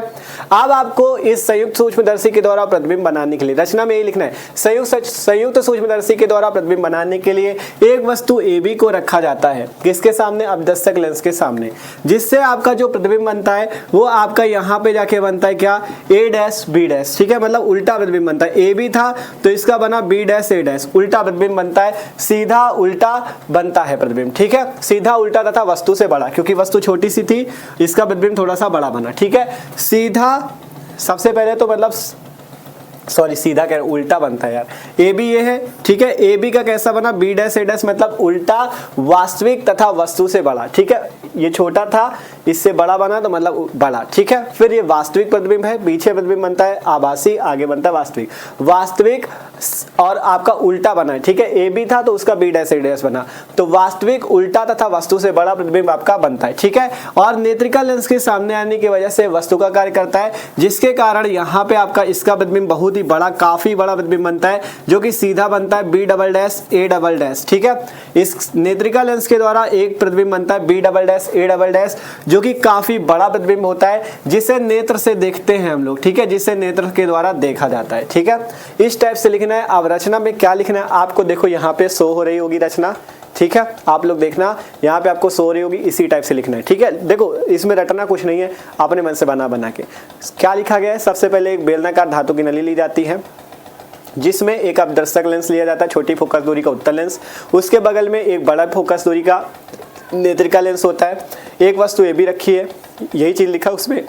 अब आपको इस संयुक्त सूक्ष्मदर्शी के द्वारा प्रतिबिंब बनाने के लिए रचना में यही लिखना है, संयुक्त सूक्ष्मदर्शी के द्वारा प्रतिबिंब बनाने के लिए एक वस्तु AB को रखा जाता है, किसके सामने, अभिदर्शक लेंस के सामने, जिससे आपका जो प्रतिबिंब बनता है वो आपका यहाँ पे जाके बनता है क्या, A', B'। ठीक है, मतलब उल्टा प्रतिबिंब बनता है, AB था तो इसका बना B', A', उल्टा प्रतिबिंब बनता है, सीधा उल्टा बनता है प्रतिबिंब। ठीक है, सीधा उल्टा तथा वस्तु से बड़ा, क्योंकि वस्तु छोटी सी थी, इसका प्रतिबिंब थोड़ा सा बड़ा बना। ठीक है, सीधा, सबसे पहले तो मतलब सॉरी सीधा कह उल्टा बनता है यार, AB ये है। ठीक है, AB का कैसा बना, B', A', मतलब उल्टा, वास्तविक तथा वस्तु से बड़ा। ठीक है, ये छोटा था, इससे बड़ा बना तो मतलब बड़ा। ठीक है, फिर ये वास्तविक प्रतिबिंब है, पीछे प्रतिबिंब बनता है आभासी, आगे बनता है वास्तविक, वास्तविक और आपका उल्टा बना है। ठीक है, AB था तो उसका B', A' बना, तो वास्तविक, उल्टा तथा वस्तु से बड़ा प्रतिबिंब आपका बनता है। ठीक है, और नेत्रिका लेंस के सामने आने की वजह से वस्तु का कार्य करता है, जिसके कारण यहाँ पे आपका इसका प्रतिबिंब बहुत ही बड़ा, काफी बड़ा प्रतिबिंब बनता है, जो कि सीधा बनता है B', A'। ठीक है, इस नेत्रिका लेंस के द्वारा एक प्रतिबिंब बनता है B', A', जो कि काफी बड़ा प्रतिबिंब होता है, जिसे नेत्र से देखते हैं हम लोग। ठीक है, जिसे नेत्र के द्वारा देखा जाता है। ठीक है, इस टाइप से लिखना है। अब रचना में क्या लिखना है आपको, देखो यहाँ पे शो हो रही होगी रचना। ठीक है, आप लोग देखना यहाँ पे आपको शो हो रही होगी, इसी टाइप से लिखना है। ठीक है, देखो इसमें रटना कुछ नहीं है, अपने मन से बना के क्या लिखा गया है। सबसे पहले एक बेलनाकार धातु की नली ली जाती है, जिसमें एक अभिदर्शक लेंस लिया जाता है, छोटी फोकस दूरी का उत्तल लेंस, उसके बगल में एक बड़ा फोकस दूरी का नेत्रिका लेंस होता है, एक वस्तु AB रखी है, यही चीज लिखा उसमें।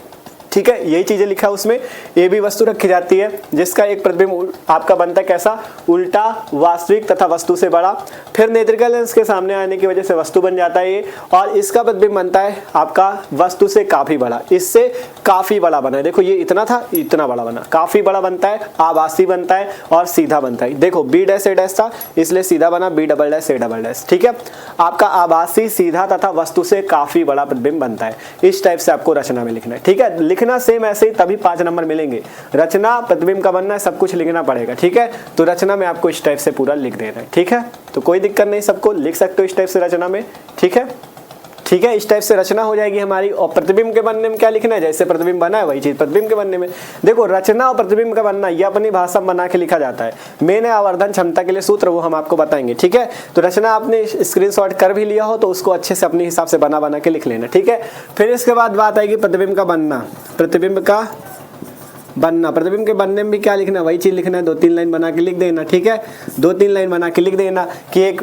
ठीक है, यही चीजें लिखा उसमें, AB वस्तु रखी जाती है, जिसका एक प्रतिबिंब आपका बनता है कैसा, उल्टा, वास्तविक तथा वस्तु से बड़ा। फिर नेत्रिका लेंस के सामने आने की वजह से वस्तु बन जाता है ये, और इसका प्रतिबिंब बनता है आपका वस्तु से काफी बड़ा, इससे काफी बड़ा बना है। देखो ये इतना था, इतना बड़ा बना, काफी बड़ा बनता है, आभासी बनता है और सीधा बनता है। देखो B', A' था, इसलिए सीधा बना B', A'। ठीक है, आपका आभासी, सीधा तथा वस्तु से काफी बड़ा प्रतिबिंब बनता है। इस टाइप से आपको रचना में लिखना है। ठीक है, लिखना सेम ऐसे ही, तभी 5 नंबर मिलेंगे। रचना, प्रतिबिंब का बनना है, सब कुछ लिखना पड़ेगा। ठीक है, तो रचना में आपको इस टाइप से पूरा लिख देना है। ठीक है, तो कोई दिक्कत नहीं, सबको लिख सकते हो इस टाइप से रचना में। ठीक है, ठीक है, इस टाइप से रचना हो जाएगी हमारी। और प्रतिबिंब के बनने में क्या लिखना है, जैसे प्रतिबिंब बना है वही चीज प्रतिबिंब के बनने में। देखो रचना और प्रतिबिंब का बनना ये अपनी भाषा में बना के लिखा जाता है। मैंने आवर्धन क्षमता के लिए सूत्र वो हम आपको बताएंगे। ठीक है, तो रचना आपने स्क्रीनशॉट कर भी लिया हो तो उसको अच्छे से अपने हिसाब से बना के लिख लेना। ठीक है, फिर इसके बाद बात आएगी प्रतिबिंब का बनना। प्रतिबिंब का बनना, प्रतिबिंब के बनने में भी क्या लिखना है, वही चीज लिखना है, 2-3 लाइन बना के लिख देना। ठीक है, 2-3 लाइन बना के लिख देना कि एक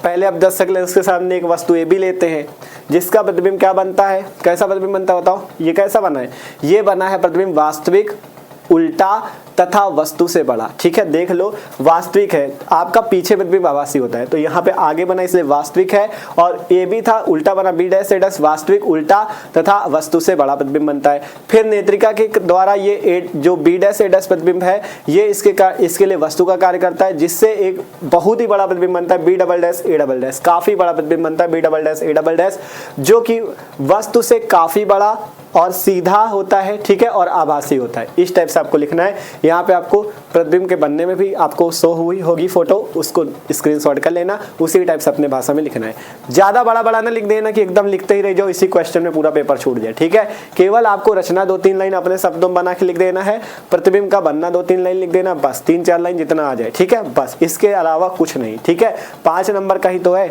पहले अभिदर्शक लेंस के सामने एक वस्तु AB लेते हैं, जिसका प्रतिबिंब क्या बनता है, कैसा प्रतिबिंब बनता है बताओ, ये कैसा बना है, ये बना है प्रतिबिंब वास्तविक, उल्टा तथा वस्तु से बड़ा। ठीक है, देख लो वास्तविक है, आपका पीछे प्रतिबिंब आभासी होता है, तो यहाँ पे आगे बना इसलिए वास्तविक है, और AB था, उल्टा बना B', A', वास्तविक, उल्टा तथा वस्तु से बड़ा प्रतिबिंब बनता है। फिर नेत्रिका के द्वारा ये जो B', A' प्रतिबिंब है, ये इसके लिए वस्तु का कार्य करता है, जिससे एक बहुत ही बड़ा प्रतिबिंब बनता है B', A', काफी बड़ा प्रतिबिंब बनता है B', A', जो कि वस्तु से काफी बड़ा और सीधा होता है। ठीक है, और आभासी होता है। इस टाइप से आपको लिखना है। यहाँ पे आपको प्रतिबिंब के बनने में भी आपको शो हुई होगी फोटो, उसको स्क्रीनशॉट कर लेना, उसी टाइप से अपने भाषा में लिखना है। ज्यादा बड़ा ना लिख देना कि एकदम लिखते ही रह जाओ, इसी क्वेश्चन में पूरा पेपर छूट जाए। ठीक है, केवल आपको रचना 2-3 लाइन अपने शब्दों में बना के लिख देना है, प्रतिबिंब का बनना 2-3 लाइन लिख देना, बस 3-4 लाइन जितना आ जाए। ठीक है, बस इसके अलावा कुछ नहीं। ठीक है, 5 नंबर का ही तो है,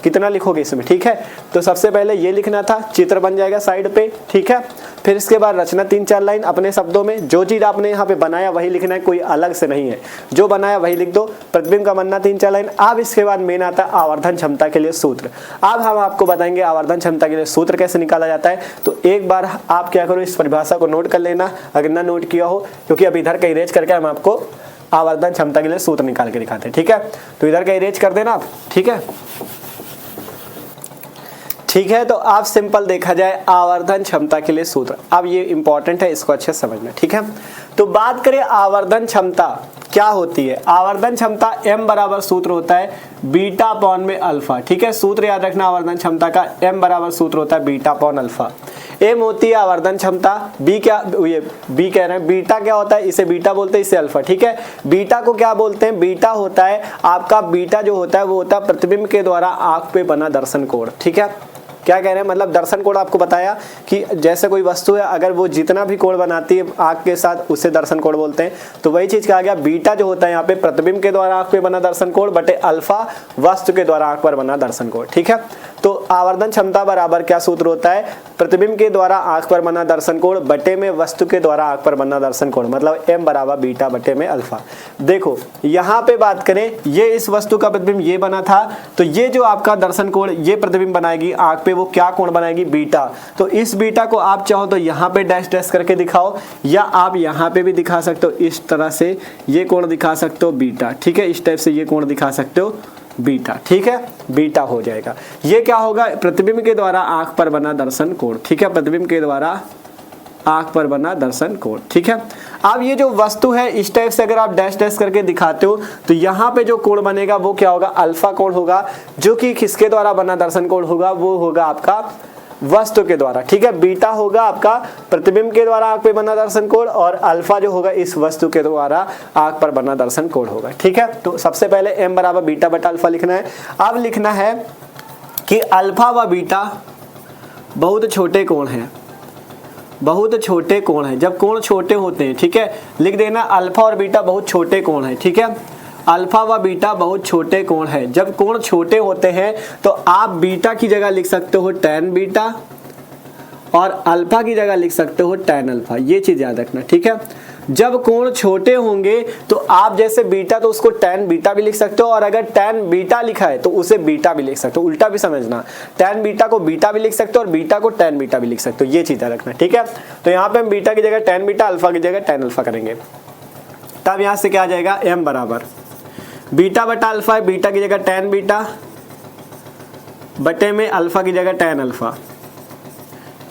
कितना लिखोगे इसमें। ठीक है, तो सबसे पहले ये लिखना था, चित्र बन जाएगा साइड पे। ठीक है, फिर इसके बाद रचना 3-4 लाइन अपने शब्दों में, जो चीज आपने यहाँ पे बनाया वही लिखना है, कोई अलग से नहीं है, जो बनाया वही लिख दो। प्रतिबिंब का बनना 3-4 लाइन। अब इसके बाद मेन आता है आवर्धन क्षमता के लिए सूत्र। अब हम आपको बताएंगे आवर्धन क्षमता के लिए सूत्र कैसे निकाला जाता है। तो एक बार आप क्या करो, इस परिभाषा को नोट कर लेना अगर ना नोट किया हो, क्योंकि अब इधर का इरेज करके हम आपको आवर्धन क्षमता के लिए सूत्र निकाल के दिखाते हैं। ठीक है, तो इधर का इरेज कर देना आप। ठीक है, ठीक है, तो आप सिंपल देखा जाए आवर्धन क्षमता के लिए सूत्र, अब ये इंपॉर्टेंट है, इसको अच्छे से समझना। ठीक है, तो बात करें आवर्धन क्षमता क्या होती है। आवर्धन क्षमता m बराबर सूत्र होता है बीटा अपॉन में अल्फा। ठीक है, सूत्र याद रखना आवर्धन क्षमता का, m बराबर सूत्र होता है बीटा अपॉन अल्फा। m होती है आवर्धन क्षमता, b क्या, ये b कह रहे हैं, बीटा क्या होता है, इसे बीटा बोलते हैं, इसे अल्फा। ठीक है, बीटा को क्या बोलते हैं, बीटा होता है आपका, बीटा जो होता है वो होता है प्रतिबिंब के द्वारा आंख पे बना दर्शन कोण। ठीक है, क्या कह रहे हैं, मतलब दर्शन कोण आपको बताया कि जैसे कोई वस्तु है अगर वो जितना भी कोण बनाती है आंख के साथ उसे दर्शन कोण बोलते हैं। तो वही चीज कहा गया, बीटा जो होता है यहाँ पे प्रतिबिंब के द्वारा आंख पे बना दर्शन कोण बटे अल्फा वस्तु के द्वारा आंख पर बना दर्शन कोण। ठीक है, तो आवर्धन क्षमता बराबर क्या सूत्र होता है, प्रतिबिंब के द्वारा आंख पर बना दर्शन कोण बटे में वस्तु के द्वारा आंख पर बना दर्शन कोण, मतलब m बराबर बीटा बटे में अल्फा। देखो यहाँ पे बात करें, ये इस वस्तु का प्रतिबिंब ये बना था, तो ये जो आपका दर्शन कोण ये प्रतिबिंब बनाएगी आंख पे, वो क्या कोण बनाएगी, बीटा। तो इस बीटा को आप चाहो तो यहाँ पे डैश डैश करके दिखाओ, या आप यहाँ पे भी दिखा सकते हो, इस तरह से ये कोण दिखा सकते हो बीटा। ठीक है, इस टाइप से ये कोण दिखा सकते हो बीटा। ठीक है, बीटा हो जाएगा। ये क्या होगा, प्रतिबिंब के द्वारा आंख पर बना दर्शन कोण। ठीक है, प्रतिबिंब के द्वारा आंख पर बना दर्शन कोण। ठीक है, अब ये जो वस्तु है इस टाइप से अगर आप डैश डैश करके दिखाते हो तो यहाँ पे जो कोण बनेगा वो क्या होगा, अल्फा कोण होगा, जो कि किसके द्वारा बना दर्शन कोण होगा, वो होगा आपका वस्तु के द्वारा। ठीक है, बीटा होगा आपका प्रतिबिंब के द्वारा आंख पे बना दर्शन कोण, और अल्फा जो होगा इस वस्तु के द्वारा आंख पर बना दर्शन कोण होगा। ठीक है, तो सबसे पहले m बराबर बीटा बटा अल्फा लिखना है। अब लिखना है कि अल्फा व बीटा बहुत छोटे कोण हैं, बहुत छोटे कोण हैं, जब कोण छोटे होते हैं। ठीक है, लिख देना अल्फा और बीटा बहुत छोटे कोण हैं। ठीक है, अल्फा व बीटा बहुत छोटे कोण है। जब कोण छोटे होते हैं तो आप बीटा की जगह लिख सकते हो टैन बीटा, और अल्फा की जगह लिख सकते हो टैन अल्फा, ये चीज याद रखना। ठीक है, जब कोण छोटे होंगे तो आप जैसे बीटा तो उसको टैन बीटा भी लिख सकते हो, और अगर टैन बीटा लिखा है तो उसे बीटा भी लिख सकते हो, उल्टा भी समझना, टैन बीटा को बीटा भी लिख सकते हो और बीटा को टैन बीटा भी लिख सकते हो, ये चीज याद रखना। ठीक है, तो यहाँ पे हम बीटा की जगह टैन बीटा, अल्फा की जगह टैन अल्फा करेंगे। तब यहाँ से क्या आ जाएगा, m बराबर बीटा बटा अल्फा, बीटा की जगह टैन बीटा बटे में अल्फा की जगह टैन अल्फा।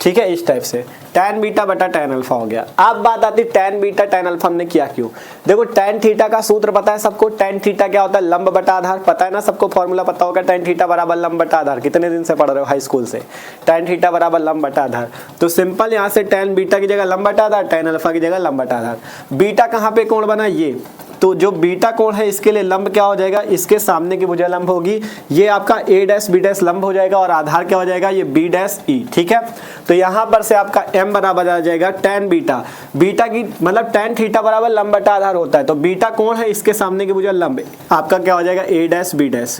ठीक है, इस टाइप से टैन बीटा बटा टैन अल्फा हो गया। अब बात आती टैन बीटा टैन अल्फा हमने किया क्यों। देखो टैन थीटा का सूत्र पता है सबको, टैन थीटा क्या होता है, लंब बटा आधार, पता है ना सबको, फॉर्मूला पता होगा, टैन थीटा बराबर लंब बटा आधार। कितने दिन से पढ़ रहे हो हाई स्कूल से, टैन थीटा बराबर लंब बटा आधार। तो सिंपल यहाँ से टैन बीटा की जगह लंब बटा आधार, टैन अल्फा की जगह लंब बटा आधार। बीटा कहाँ पे कोण बना, ये, तो जो बीटा कोण है इसके लिए लंब क्या हो जाएगा, इसके सामने की भुजा लंब होगी, ये आपका a डैश b डैश लंब हो जाएगा, और आधार क्या हो जाएगा, ये b डैश e। ठीक है, तो यहाँ पर से आपका m बराबर आ जाएगा टैन बीटा, बीटा की मतलब टैन थीटा बराबर लंब बटा आधार होता है, तो बीटा कोण है इसके सामने की भुजा लंब, आपका क्या हो जाएगा a डैश b डैश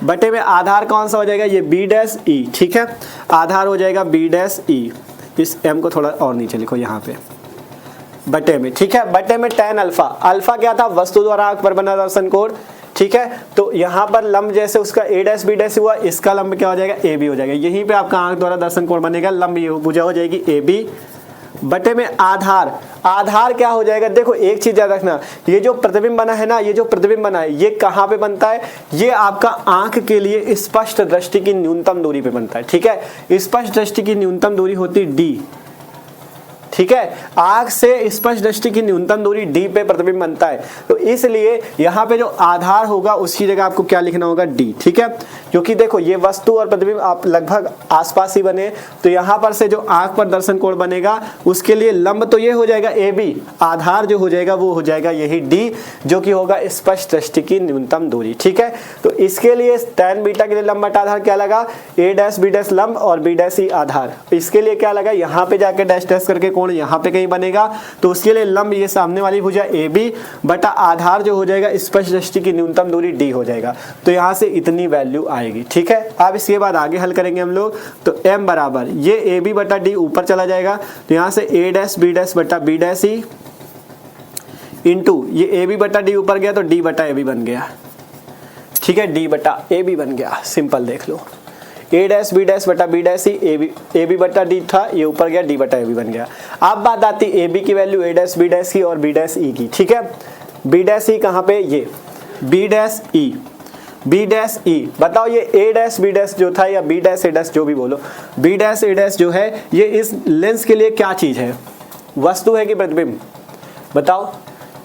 बटे में आधार कौन सा हो जाएगा, ये b डैश e। ठीक है, आधार हो जाएगा b डैश e, इस m को थोड़ा और नीचे लिखो यहाँ पे, बटे में। ठीक है, बटे में टैन अल्फा, अल्फा क्या था, वस्तु द्वारा आंख पर बना दर्शन कोण। ठीक है, तो यहाँ पर लंब जैसे उसका a डैश b डैश हुआ, इसका लंब क्या हो जाएगा, a b हो जाएगा, यहीं पे आपका आंख द्वारा दर्शन कोण बनेगा, लंब ये भुजा हो जाएगी a b बटे में आधार, आधार क्या हो जाएगा, देखो एक चीज याद रखना, ये जो प्रतिबिंब बना है ना, ये जो प्रतिबिंब बना है ये कहाँ पे बनता है, ये आपका आंख के लिए स्पष्ट दृष्टि की न्यूनतम दूरी पे बनता है। ठीक है, स्पष्ट दृष्टि की न्यूनतम दूरी होती है d। ठीक है, आंख से स्पष्ट दृष्टि की न्यूनतम दूरी d पे प्रतिबिंब बनता है, तो इसलिए यहाँ पे जो आधार होगा उसकी जगह आपको क्या लिखना होगा, d। ठीक है, क्योंकि देखो ये वस्तु और प्रतिबिंब आप लगभग आसपास ही बने, तो यहाँ पर से जो आंख पर दर्शन कोण बनेगा उसके लिए लंब तो ये हो जाएगा ab, आधार जो हो जाएगा वो हो जाएगा यही d, जो कि होगा स्पष्ट दृष्टि की न्यूनतम दूरी। ठीक है, तो इसके लिए टैन बीटा के लिए लंब बटा आधार क्या लगा, a डैश b डैश लंब और b डैश e आधार। इसके लिए क्या लगा, यहाँ पे जाके डैश डैश करके कोण यहाँ पे कहीं बनेगा, तो उसके लिए लंब ये सामने वाली भुजा AB बटा आधार जो हो जाएगा स्पष्ट दृष्टि की न्यूनतम दूरी D हो जाएगा। तो यहाँ से इतनी वैल्यू आएगी। ठीक है, अब इसके बाद आगे हल करेंगे हम लोग। तो m बराबर ये ए बी बटा डी ऊपर चला जाएगा, तो यहाँ से a डैश बी डैश बटा बी डैश ई इंटू ये ए बी बटा डी ऊपर गया तो डी बटा ए बी बन गया। ठीक है, डी बटा ए बी बन गया। सिंपल देख लो, ए डैश बी डैश बटा B dash E A B बटा डी था, ये ऊपर गया डी बटा ए बी बन गया। अब बात आती है ए बी की वैल्यू ए डैश बी डैश की और बी डैश ई की। ठीक है, बी डैश ई कहाँ पे, ये B dash E, B dash E. बताओ ये ए डैश बी डैश जो था या बी डैश ए डैश जो भी बोलो, बी डैश ए डैश जो है ये इस लेंस के लिए क्या चीज़ है, वस्तु है कि प्रतिबिंब? बताओ,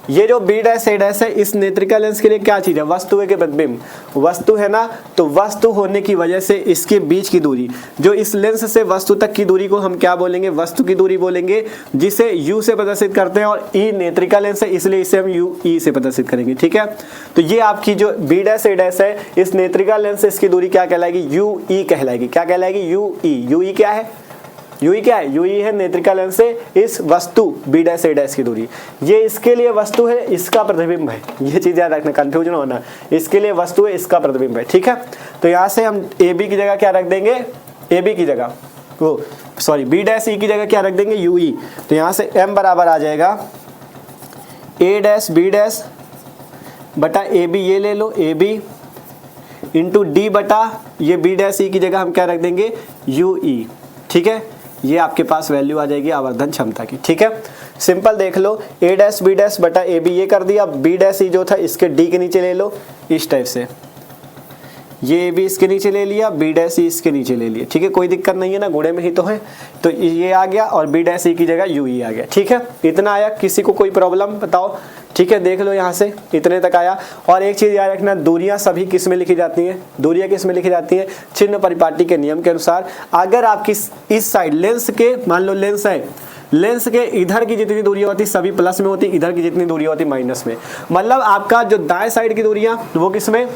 ये जो बी डैश ए डैश है इस नेत्रिका लेंस के लिए क्या चीज़ है, वस्तु है कि प्रतिबिंब? वस्तु है ना। तो वस्तु होने की वजह से इसके बीच की दूरी, जो इस लेंस से वस्तु तक की दूरी को हम क्या बोलेंगे, वस्तु की दूरी बोलेंगे, जिसे u से प्रदर्शित करते हैं। और e नेत्रिका लेंस है इसलिए इसे हम u e से प्रदर्शित करेंगे। ठीक है, तो ये आपकी जो बी डैश ए डैश है इस नेत्रिका लेंस से इसकी दूरी क्या कहलाएगी, u e कहलाएगी। क्या कहलाएगी, u e क्या है, यू ई क्या है, यू ई है नेत्रिका लेंस से इस वस्तु बी डैश ए डैश की दूरी। ये इसके लिए वस्तु है, इसका प्रतिबिंब है। ये चीज़ याद रखना, कंफ्यूजन होना, इसके लिए वस्तु है, इसका प्रतिबिंब है। ठीक है, तो यहाँ से हम ए बी की जगह क्या रख देंगे, ए बी की जगह वो सॉरी बी डैश ई की जगह क्या रख देंगे, यू ई। तो यहाँ से m बराबर आ जाएगा ए डैश बी डैश बटा ए बी, ये ले लो ए बी इंटू डी बटा ये बी डैश ई की जगह हम क्या रख देंगे, यू ई। ठीक है, ये आपके पास वैल्यू आ जाएगी आवर्धन क्षमता की। ठीक है, सिंपल देख लो, ए डैश बी डैश बटा ए बी ये कर दिया, बी डैश ई जो था इसके डी के नीचे ले लो इस टाइप से, ये ए बी इसके नीचे ले लिया, बी डैश ई इसके नीचे ले लिया। ठीक है, कोई दिक्कत नहीं है ना, गुणे में ही तो है। तो ये आ गया और बी डैश ई की जगह यू ई आ गया। ठीक है, इतना आया, किसी को कोई प्रॉब्लम बताओ? ठीक है, देख लो यहाँ से इतने तक आया। और एक चीज़ याद रखना, दूरियां सभी किस में लिखी जाती हैं, दूरियां किस में लिखी जाती हैं, चिन्ह परिपाटी के नियम के अनुसार। अगर आपकी इस साइड लेंस के, मान लो लेंस है, लेंस के इधर की जितनी दूरी होती सभी प्लस में होती, इधर की जितनी दूरी होती माइनस में। मतलब आपका जो दाएं साइड की दूरियां वो किस में,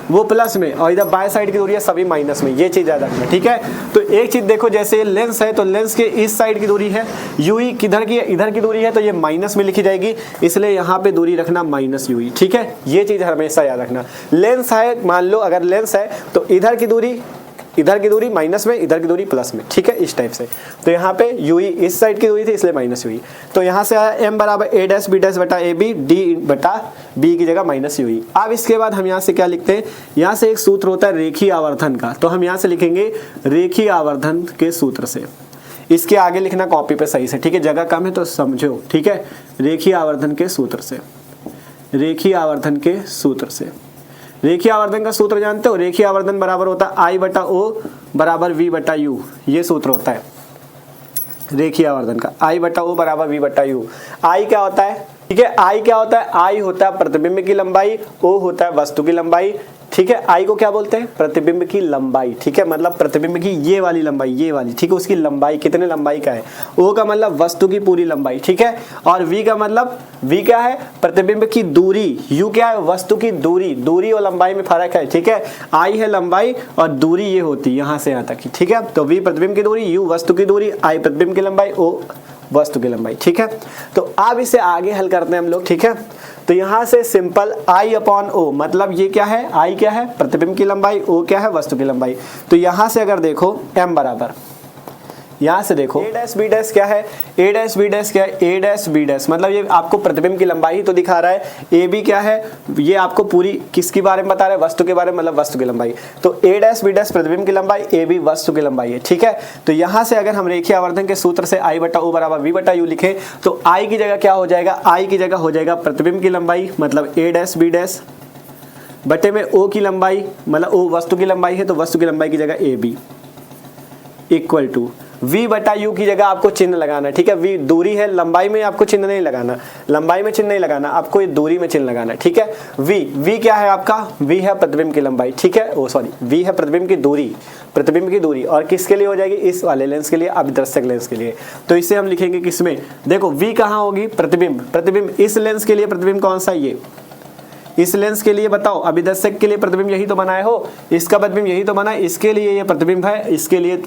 वो प्लस में, और इधर बाएं साइड की दूरी है सभी माइनस में। ये चीज़ याद रखना। ठीक है, तो एक चीज़ देखो, जैसे लेंस है तो लेंस के इस साइड की दूरी है यू ई, किधर की है, इधर की दूरी है, तो ये माइनस में लिखी जाएगी, इसलिए यहाँ पे दूरी रखना माइनस यू ई। ठीक है, ये चीज़ हमेशा याद रखना। लेंस है, मान लो अगर लेंस है तो इधर की दूरी माइनस में, इधर की दूरी प्लस में। ठीक है, इस टाइप से। तो यहाँ पे यू ई इस साइड की दूरी थी इसलिए माइनस यू ई। तो यहाँ से आया m बराबर ए डैश बी डैश बटा ए बी, डी बटा बी की जगह माइनस यू ई। अब इसके बाद हम यहाँ से क्या लिखते हैं, यहाँ से एक सूत्र होता है रेखीय आवर्धन का, तो हम यहाँ से लिखेंगे रेखीय आवर्धन के सूत्र से। इसके आगे लिखना कॉपी पे सही से। ठीक है, जगह कम है तो समझो। ठीक है, रेखीय आवर्धन के सूत्र से, रेखीय आवर्धन के सूत्र से। रेखीय आवर्धन का सूत्र जानते हो, रेखीय आवर्धन बराबर होता है आई बटा ओ बराबर वी बटा यू। ये सूत्र होता है रेखीय आवर्धन का, आई बटा ओ बराबर वी बटा यू। आई क्या होता है, ठीक है, आई क्या होता है, आई होता है प्रतिबिंब की लंबाई, ओ होता है वस्तु की लंबाई। ठीक है, आई को क्या बोलते हैं, प्रतिबिंब की लंबाई। ठीक है, मतलब प्रतिबिंब की ये वाली लंबाई, ये वाली। ठीक है, उसकी लंबाई कितने लंबाई का है, ओ का मतलब वस्तु की पूरी लंबाई। ठीक है, और वी का मतलब, वी क्या है, प्रतिबिंब की दूरी, यू क्या है, वस्तु की दूरी। दूरी और लंबाई में फर्क है। ठीक है, आई है लंबाई और दूरी ये होती है यहाँ से यहाँ तक की। ठीक है, तो वी प्रतिबिंब की दूरी, यू वस्तु की दूरी, आई प्रतिबिंब की लंबाई, ओ वस्तु की लंबाई। ठीक है, तो अब इसे आगे हल करते हैं हम लोग। ठीक है, तो यहाँ से सिंपल I अपॉन ओ, मतलब ये क्या है, I क्या है, प्रतिबिंब की लंबाई, O क्या है, वस्तु की लंबाई। तो यहाँ से अगर देखो m बराबर, यहाँ से देखो a डैश बी डैश क्या है, a डैश बी डैश क्या है, a डैश बी डैश, मतलब ये आपको प्रतिबिंब की लंबाई ही तो दिखा रहा है। ए बी क्या है, ये आपको पूरी किसके बारे में बता रहा है, वस्तु के बारे में, मतलब वस्तु की लंबाई। तो a डैश बी डैश प्रतिबिंब की लंबाई, ए बी वस्तु की लंबाई है। ठीक है, तो यहाँ से अगर हम रेखीय आवर्धन के सूत्र से I बटा ओ बराबर वी बटा यू लिखे तो I की जगह क्या हो जाएगा, I की जगह हो जाएगा प्रतिबिंब की लंबाई, मतलब a डैश बी डैश बटे में O की लंबाई, मतलब O वस्तु की लंबाई है तो वस्तु की लंबाई की जगह A B equal to v बटा u की जगह आपको चिन्ह लगाना। ठीक है, v दूरी है, लंबाई में आपको चिन्ह नहीं लगाना, लंबाई में चिन्ह नहीं लगाना, आपको ये दूरी में चिन्ह लगाना। ठीक है, v क्या है आपका, v है प्रतिबिंब की लंबाई। ठीक है, ओ सॉरी, v है प्रतिबिंब की दूरी, प्रतिबिंब की दूरी, और किसके लिए हो जाएगी, इस वाले लेंस के लिए, अभिदर्शक लेंस के लिए। तो इसे हम लिखेंगे किसमें, देखो v कहाँ होगी, प्रतिबिंब, प्रतिबिंब इस लेंस के लिए प्रतिबिंब कौन सा, इस लेंस के लिए बताओ, अभिदर्शक के लिए प्रतिबिंब यही तो बनाए हो, इसका प्रतिबिंब यही तो बना है, इसके लिए ये प्रतिबिंब है, इसके लिए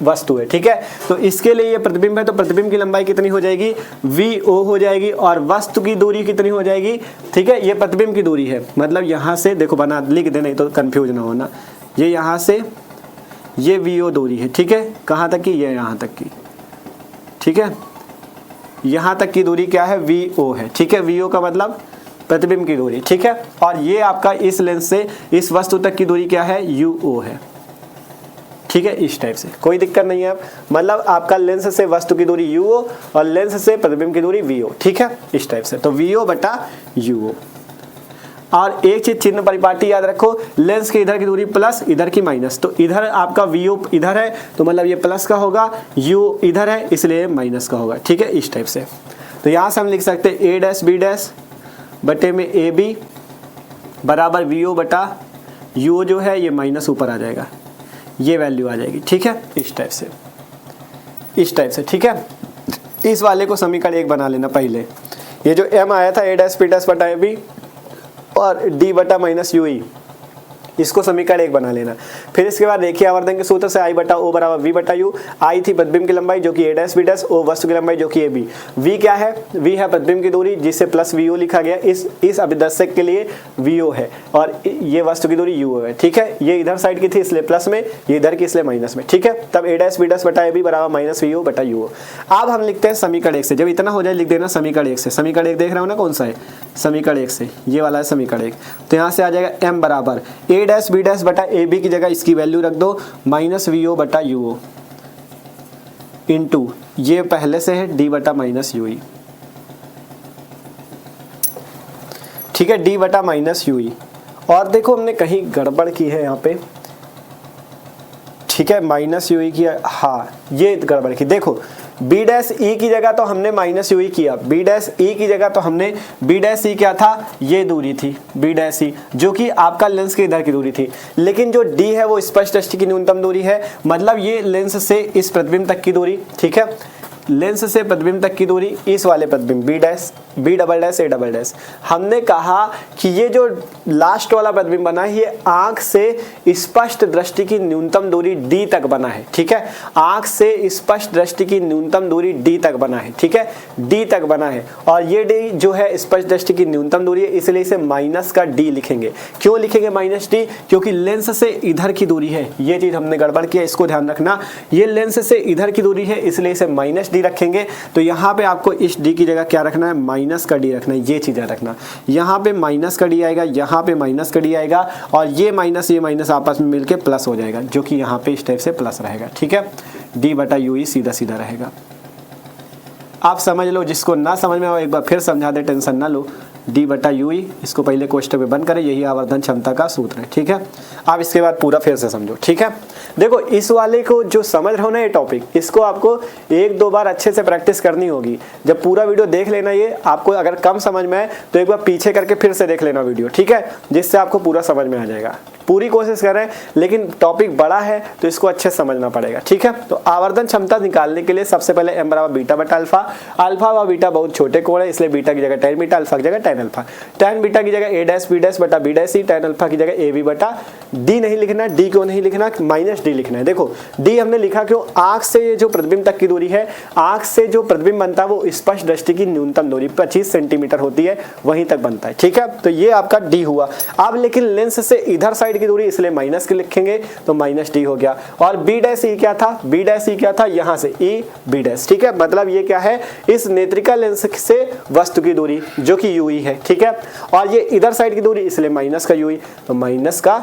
वस्तु है, ठीक है। तो इसके लिए ये प्रतिबिंब है, तो प्रतिबिंब की लंबाई कितनी हो जाएगी, VO हो जाएगी, और वस्तु की दूरी कितनी हो जाएगी, ठीक है। ये प्रतिबिंब की दूरी है, मतलब यहाँ से देखो बना लिख दे, नहीं तो कंफ्यूज ना होना, ये यहाँ से ये VO दूरी है, ठीक है। कहाँ तक की, ये यहाँ तक की, ठीक है। यहाँ तक की दूरी क्या है, VO है, ठीक है। VO का मतलब प्रतिबिंब की दूरी, ठीक है। और ये आपका इस लेंस से इस वस्तु तक की दूरी क्या है, UO है, ठीक है। इस टाइप से कोई दिक्कत नहीं है, मतलब आपका लेंस से वस्तु की दूरी UO और लेंस से प्रतिबिंब की दूरी VO, ठीक है। इस टाइप से तो VO बटा UO। और एक चीज चिन्ह परिपाटी याद रखो, लेंस के इधर की दूरी प्लस, इधर की माइनस, तो इधर आपका VO इधर है तो मतलब ये प्लस का होगा, U इधर है इसलिए माइनस का होगा, ठीक है। इस टाइप से तो यहाँ से हम लिख सकते हैं A' B' बटे में AB बराबर VO बटा UO, जो है ये माइनस ऊपर आ जाएगा, ये वैल्यू आ जाएगी, ठीक है। इस टाइप से, इस टाइप से, ठीक है। इस वाले को समीकरण 1 बना लेना पहले, ये जो M आया था A' B' बटा AB और D बटा माइनस UE, इसको समीकरण 1 बना लेना। फिर इसके बाद देखिए आवर्धन के सूत्र से I बटा O बराबर V बटा U। I थी प्रतिबिंब की लंबाई जो कि A' B', O वस्तु की लंबाई जो कि AB। V क्या है, V है प्रतिबिंब की दूरी जिसे प्लस VO लिखा गया, इस अभिदर्शक के लिए VO है और ये वस्तु की दूरी UO है, ठीक है। ये इधर साइड की थी इसलिए प्लस में, ये इधर की इसलिए माइनस में, ठीक है। तब A' B' बटा AB बराबर माइनस VO बटा UO। अब हम लिखते हैं समीकरण 1 से, जब इतना हो जाए लिख देना समीकरण 1 से। समीकरण 1 देख रहे हो ना कौन सा है, समीकरण 1 से, ये वाला है समीकरण 1। तो यहाँ से आ जाएगा M बराबर A' B' बटा AB की जगह इसकी वैल्यू रख दो माइनस VO बटा UO इंटू ये पहले से है D बटा माइनस UE, ठीक है। D बटा माइनस UE। और देखो हमने कहीं गड़बड़ की है यहाँ पे, ठीक है, माइनस UE किया, हाँ ये गड़बड़ की, देखो B' की जगह तो हमने माइनस UE किया, B' की जगह तो हमने B' क्या था, ये दूरी थी B' जो कि आपका लेंस के इधर की दूरी थी, लेकिन जो D है वो स्पष्ट दृष्टि की न्यूनतम दूरी है, मतलब ये लेंस से इस प्रतिबिंब तक की दूरी, ठीक है। लेंस से प्रतिबिंब तक की दूरी, इस वाले प्रतिबिंब B' A', हमने कहा कि ये जो लास्ट वाला प्रतिबिंब बना है ये आंख से स्पष्ट दृष्टि की न्यूनतम दूरी D तक बना है, ठीक है। आंख से स्पष्ट दृष्टि की न्यूनतम दूरी D तक बना है, ठीक है, D तक बना है। और ये D जो है स्पष्ट दृष्टि की न्यूनतम दूरी है, इसलिए इसे माइनस का D लिखेंगे। क्यों लिखेंगे माइनस D, क्योंकि लेंस से इधर की दूरी है, ये चीज हमने गड़बड़ किया, इसको ध्यान रखना। ये लेंस से इधर की दूरी है इसलिए इसे माइनस D रखेंगे। तो यहाँ पे आपको इस D की जगह क्या रखना है, माइनस का D रखना है, ये चीज़ें रखना। यहाँ पे माइनस का D आएगा, यहाँ पे माइनस का D आएगा और ये माइनस आपस में मिलके प्लस हो जाएगा, जो कि यहाँ पे इस टाइप से प्लस रहेगा, ठीक है। D बटा UE सीधा सीधा रहेगा। आप समझ लो, जिसको ना समझ में आओ एक बार फिर समझा दे, टेंशन ना लो। D बटा UE, इसको पहले कोष्ठक में बंद करें, यही आवर्धन क्षमता का सूत्र है, ठीक है। आप इसके बाद पूरा फिर से समझो, ठीक है। देखो इस वाले को जो समझ रहे हो ना ये टॉपिक, इसको आपको 1-2 बार अच्छे से प्रैक्टिस करनी होगी। जब पूरा वीडियो देख लेना, ये आपको अगर कम समझ में आए तो एक बार पीछे करके फिर से देख लेना वीडियो, ठीक है, जिससे आपको पूरा समझ में आ जाएगा। पूरी कोशिश करें, लेकिन टॉपिक बड़ा है तो इसको अच्छे से समझना पड़ेगा, ठीक है। तो आवर्धन क्षमता निकालने के लिए सबसे पहले M बराबर बीटा बटा अल्फा। अल्फा व बीटा बहुत छोटे कोण है, इसलिए बीटा की जगह tan बीटा, अल्फा की जगह tan अल्फा। tan बीटा की जगह A' B' बटा B', tan अल्फा की जगह AB बटा D नहीं लिखना। D क्यों नहीं लिखना, माइनस D लिखना है। देखो D हमने लिखा क्यों, आंख से ये जो प्रतिबिंब तक की दूरी है, आंख से जो प्रतिबिंब बनता है वो स्पष्ट दृष्टि की न्यूनतम दूरी 25 सेंटीमीटर होती है, वहीं तक बनता है, ठीक है। तो ये आपका D हुआ। अब लेकिन लेंस से इधर साइड की दूरी, इसलिए माइनस के लिखेंगे तो माइनस D हो गया। और B' क्या था, B' क्या था, यहाँ से E B', ठीक है। मतलब ये क्या है, इस नेत्रिका लेंस से वस्तु की दूरी जो कि UE है, ठीक है। और ये इधर साइड की दूरी, इसलिए माइनस का UE, तो माइनस का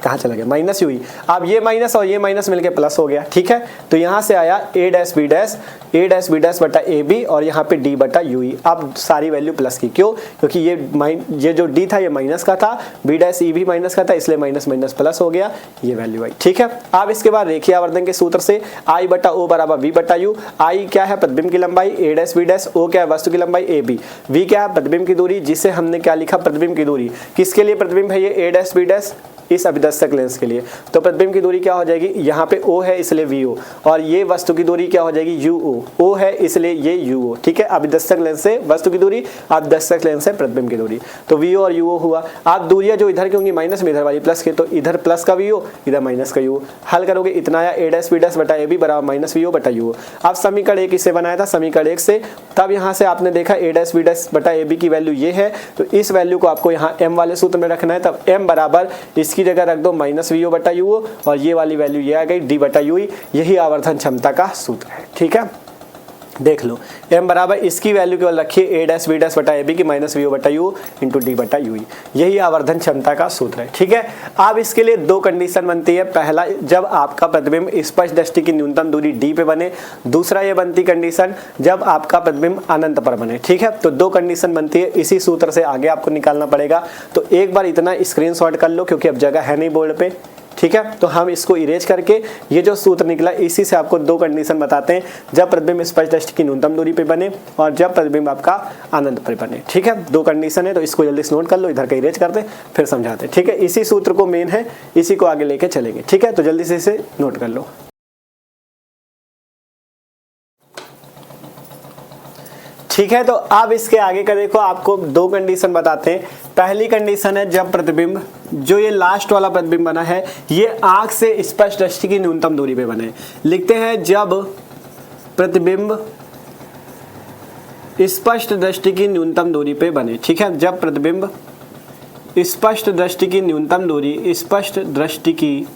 कहाँ चला गया, माइनस UE। अब ये माइनस और ये माइनस मिलके प्लस हो गया, ठीक है। तो यहाँ से आया A' B' बटा AB और यहाँ पे D बटा UE। अब सारी वैल्यू प्लस की, क्यों, क्योंकि ये जो D था ये माइनस का था, B' भी माइनस का था, इसलिए माइनस माइनस प्लस हो गया, ये वैल्यू आई, ठीक है। अब इसके बाद रेखीय आवर्धन के सूत्र से I बटा O बराबर V बटा U। I क्या है, प्रतिबिंब की लंबाई, A' B', O क्या है, वस्तु की लंबाई AB, V क्या है, प्रतिबिंब की दूरी, जिसे हमने क्या लिखा, प्रतिबिंब की दूरी। किसके लिए प्रतिबिंब है ये, A' B', इस अभिदर्शक लेंस के लिए। तो प्रतिबिंब की दूरी क्या हो जाएगी, यहाँ पे O है इसलिए VO, और ये वस्तु की दूरी क्या हो जाएगी UO, O है इसलिए ये UO, ठीक है। अभिदर्शक लेंस से वस्तु की दूरी, अभिदर्शक लेंस से प्रतिबिंब की दूरी, तो VO और UO हुआ। आप दूरियां जो इधर की होंगी माइनस में, इधर वाली प्लस के, तो इधर प्लस का VO, इधर माइनस का UO। हल करोगे इतना आया A' बटा AB बराबर माइनस VO बटा UO। अब समीकरण 1 इसे बनाया था समीकरण 1 से, तब यहाँ से आपने देखा A' बटा AB की वैल्यू ये है, तो इस वैल्यू को आपको यहाँ m वाले सूत्र में रखना है। तब m बराबर इसकी जगह रख दो माइनस VO बटा UO, और ये वाली वैल्यू ये आ गई D बटा UE। यही आवर्धन क्षमता का सूत्र है, ठीक है। देख लो m बराबर इसकी वैल्यू केवल रखिए A' बटा AB की माइनस VO बटा U इंटू D बटा UE। यही आवर्धन क्षमता का सूत्र है, ठीक है। अब इसके लिए दो कंडीशन बनती है। पहला, जब आपका प्रतिबिंब स्पष्ट दृष्टि की न्यूनतम दूरी D पे बने। दूसरा ये बनती कंडीशन जब आपका प्रतिबिंब अनंत पर बने, ठीक है। तो दो कंडीशन बनती है, इसी सूत्र से आगे आपको निकालना पड़ेगा। तो एक बार इतना स्क्रीनशॉट कर लो, क्योंकि अब जगह है नहीं बोर्ड पे, ठीक है। तो हम इसको इरेज करके ये जो सूत्र निकला इसी से आपको दो कंडीशन बताते हैं, जब प्रतिबिंब स्पष्ट दृष्टि की न्यूनतम दूरी पे बने और जब प्रतिबिंब आपका अनंत पर बने, ठीक है। दो कंडीशन है, तो इसको जल्दी से नोट कर लो, इधर का इरेज करते फिर समझाते, ठीक है। इसी सूत्र को मेन है, इसी को आगे लेके चलेंगे, ठीक है। तो जल्दी से इसे नोट कर लो। ठीक है, तो अब इसके आगे का देखो, आपको दो कंडीशन बताते हैं। पहली कंडीशन है जब प्रतिबिंब, जो ये लास्ट वाला प्रतिबिंब बना है, ये आंख से स्पष्ट दृष्टि की न्यूनतम दूरी पे बने। लिखते हैं जब प्रतिबिंब स्पष्ट दृष्टि की न्यूनतम दूरी पे बने, ठीक है। जब प्रतिबिंब स्पष्ट दृष्टि की न्यूनतम दूरी, स्पष्ट दृष्टि की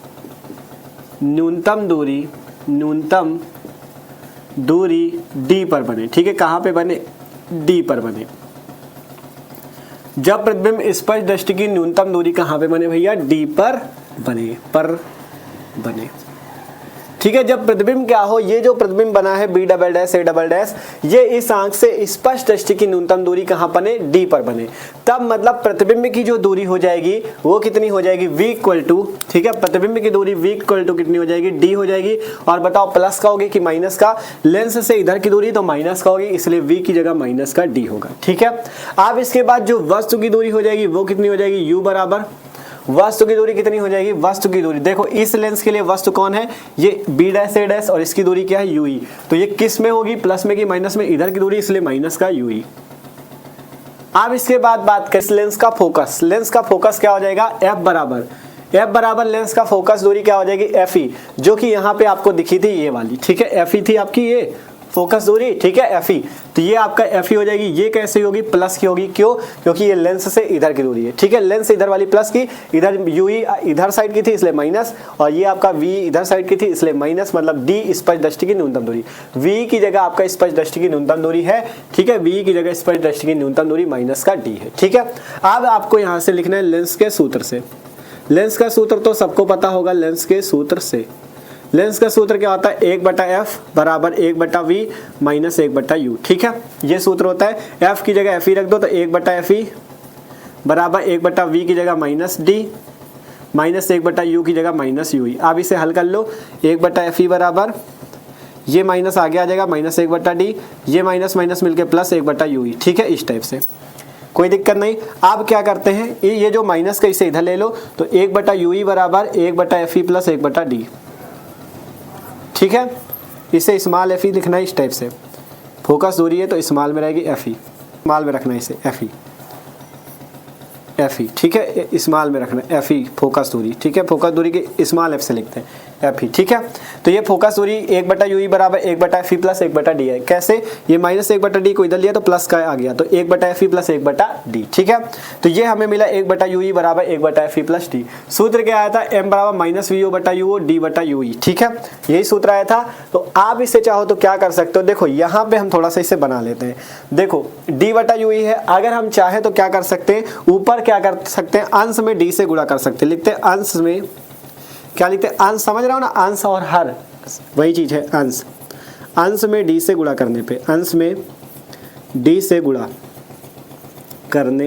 न्यूनतम दूरी D पर बने, ठीक है। कहाँ पे बने, D पर बने। जब प्रतिबिंब स्पष्ट दृष्टि की न्यूनतम दूरी कहाँ पे बने भैया, D पर बने, ठीक है। जब प्रतिबिंब क्या हो, ये जो प्रतिबिंब बना है B'' A', ये इस आंख से स्पष्ट दृष्टि की न्यूनतम दूरी कहाँ बने, D पर बने। तब मतलब प्रतिबिंब की जो दूरी हो जाएगी वो कितनी हो जाएगी, V इक्वल टू, ठीक है। प्रतिबिंब की दूरी V इक्वल टू कितनी हो जाएगी, D हो जाएगी। और बताओ प्लस का होगी कि माइनस का, लेंस से इधर की दूरी तो माइनस का होगी, इसलिए V की जगह माइनस का D होगा, ठीक है। अब इसके बाद जो वस्तु की दूरी हो जाएगी वो कितनी हो जाएगी, U बराबर, वस्तु की दूरी कितनी हो जाएगी, वस्तु की दूरी देखो इस लेंस के लिए वस्तु कौन है, ये B', और इसकी दूरी क्या है, UE। तो ये किस में होगी, प्लस में कि माइनस में, इधर की दूरी, इसलिए माइनस का UE। अब इसके बाद बात करें लेंस का फोकस। लेंस का फोकस क्या हो जाएगा, F बराबर लेंस का फोकस दूरी क्या हो जाएगी, FE, जो कि यहाँ पे आपको दिखी थी ये वाली, ठीक है। FE थी आपकी ये फोकस दूरी, ठीक है, FE। तो ये आपका FE हो जाएगी। ये कैसे होगी, प्लस की होगी, क्यों, क्योंकि ये लेंस से इधर की दूरी है, ठीक है। लेंस से इधर वाली प्लस की, इधर UE इधर साइड की थी इसलिए माइनस, और ये आपका V इधर साइड की थी इसलिए माइनस, मतलब D स्पष्ट दृष्टि की न्यूनतम दूरी। V की जगह आपका स्पष्ट दृष्टि की न्यूनतम दूरी है, ठीक है। V की जगह स्पष्ट दृष्टि की न्यूनतम दूरी माइनस का D है, ठीक है। अब आपको यहाँ से लिखना है लेंस के सूत्र से। लेंस का सूत्र तो सबको पता होगा, लेंस के सूत्र से, लेंस का सूत्र क्या होता है, 1/f बराबर 1/v माइनस 1/u, ठीक है। ये सूत्र होता है। f की जगह fe रख दो, तो 1/fe बराबर 1/v की जगह माइनस d माइनस 1/u की जगह माइनस ue। अब इसे हल कर लो, 1/fe बराबर, ये माइनस आगे आ जाएगा माइनस 1/d, ये माइनस माइनस मिलके प्लस 1/ue, ठीक है। इस टाइप से कोई दिक्कत नहीं। अब क्या करते हैं, ये जो माइनस का इसे इधर ले लो, तो 1/ue बराबर 1/fe प्लस 1/d, ठीक है। इसे स्मॉल FE लिखना है इस टाइप से। फोकस दूरी है तो स्मॉल में रहेगी FE, स्मॉल में रखना है इसे FE, ठीक है। स्मॉल में रखना है FE फोकस दूरी, ठीक है। फोकस दूरी के स्मॉल F से लिखते हैं FE, ठीक है। तो ये फोकस दूरी 1/UE बराबर 1/FE प्लस 1/d है। कैसे, ये माइनस 1/d को इधर लिया तो प्लस का आ गया, तो 1/FE प्लस 1/d, ठीक है। तो ये हमें मिला 1/UE बराबर 1/FE प्लस d। सूत्र क्या आया था, m बराबर माइनस VO बटा UO D बटा UE, ठीक है। यही सूत्र आया था। तो आप इसे चाहो तो क्या कर सकते हो, देखो यहाँ पे हम थोड़ा सा इसे बना लेते हैं। देखो D बटा UE है, अगर हम चाहे तो क्या कर सकते हैं, ऊपर क्या कर सकते हैं, अंश में D से गुणा कर सकते हैं। लिखते हैं अंश में, क्या लिखते हैं, अंश, समझ रहा हो ना, अंश और हर वही चीज है, अंश, अंश में D से गुणा करने पे, अंश में D से गुणा करने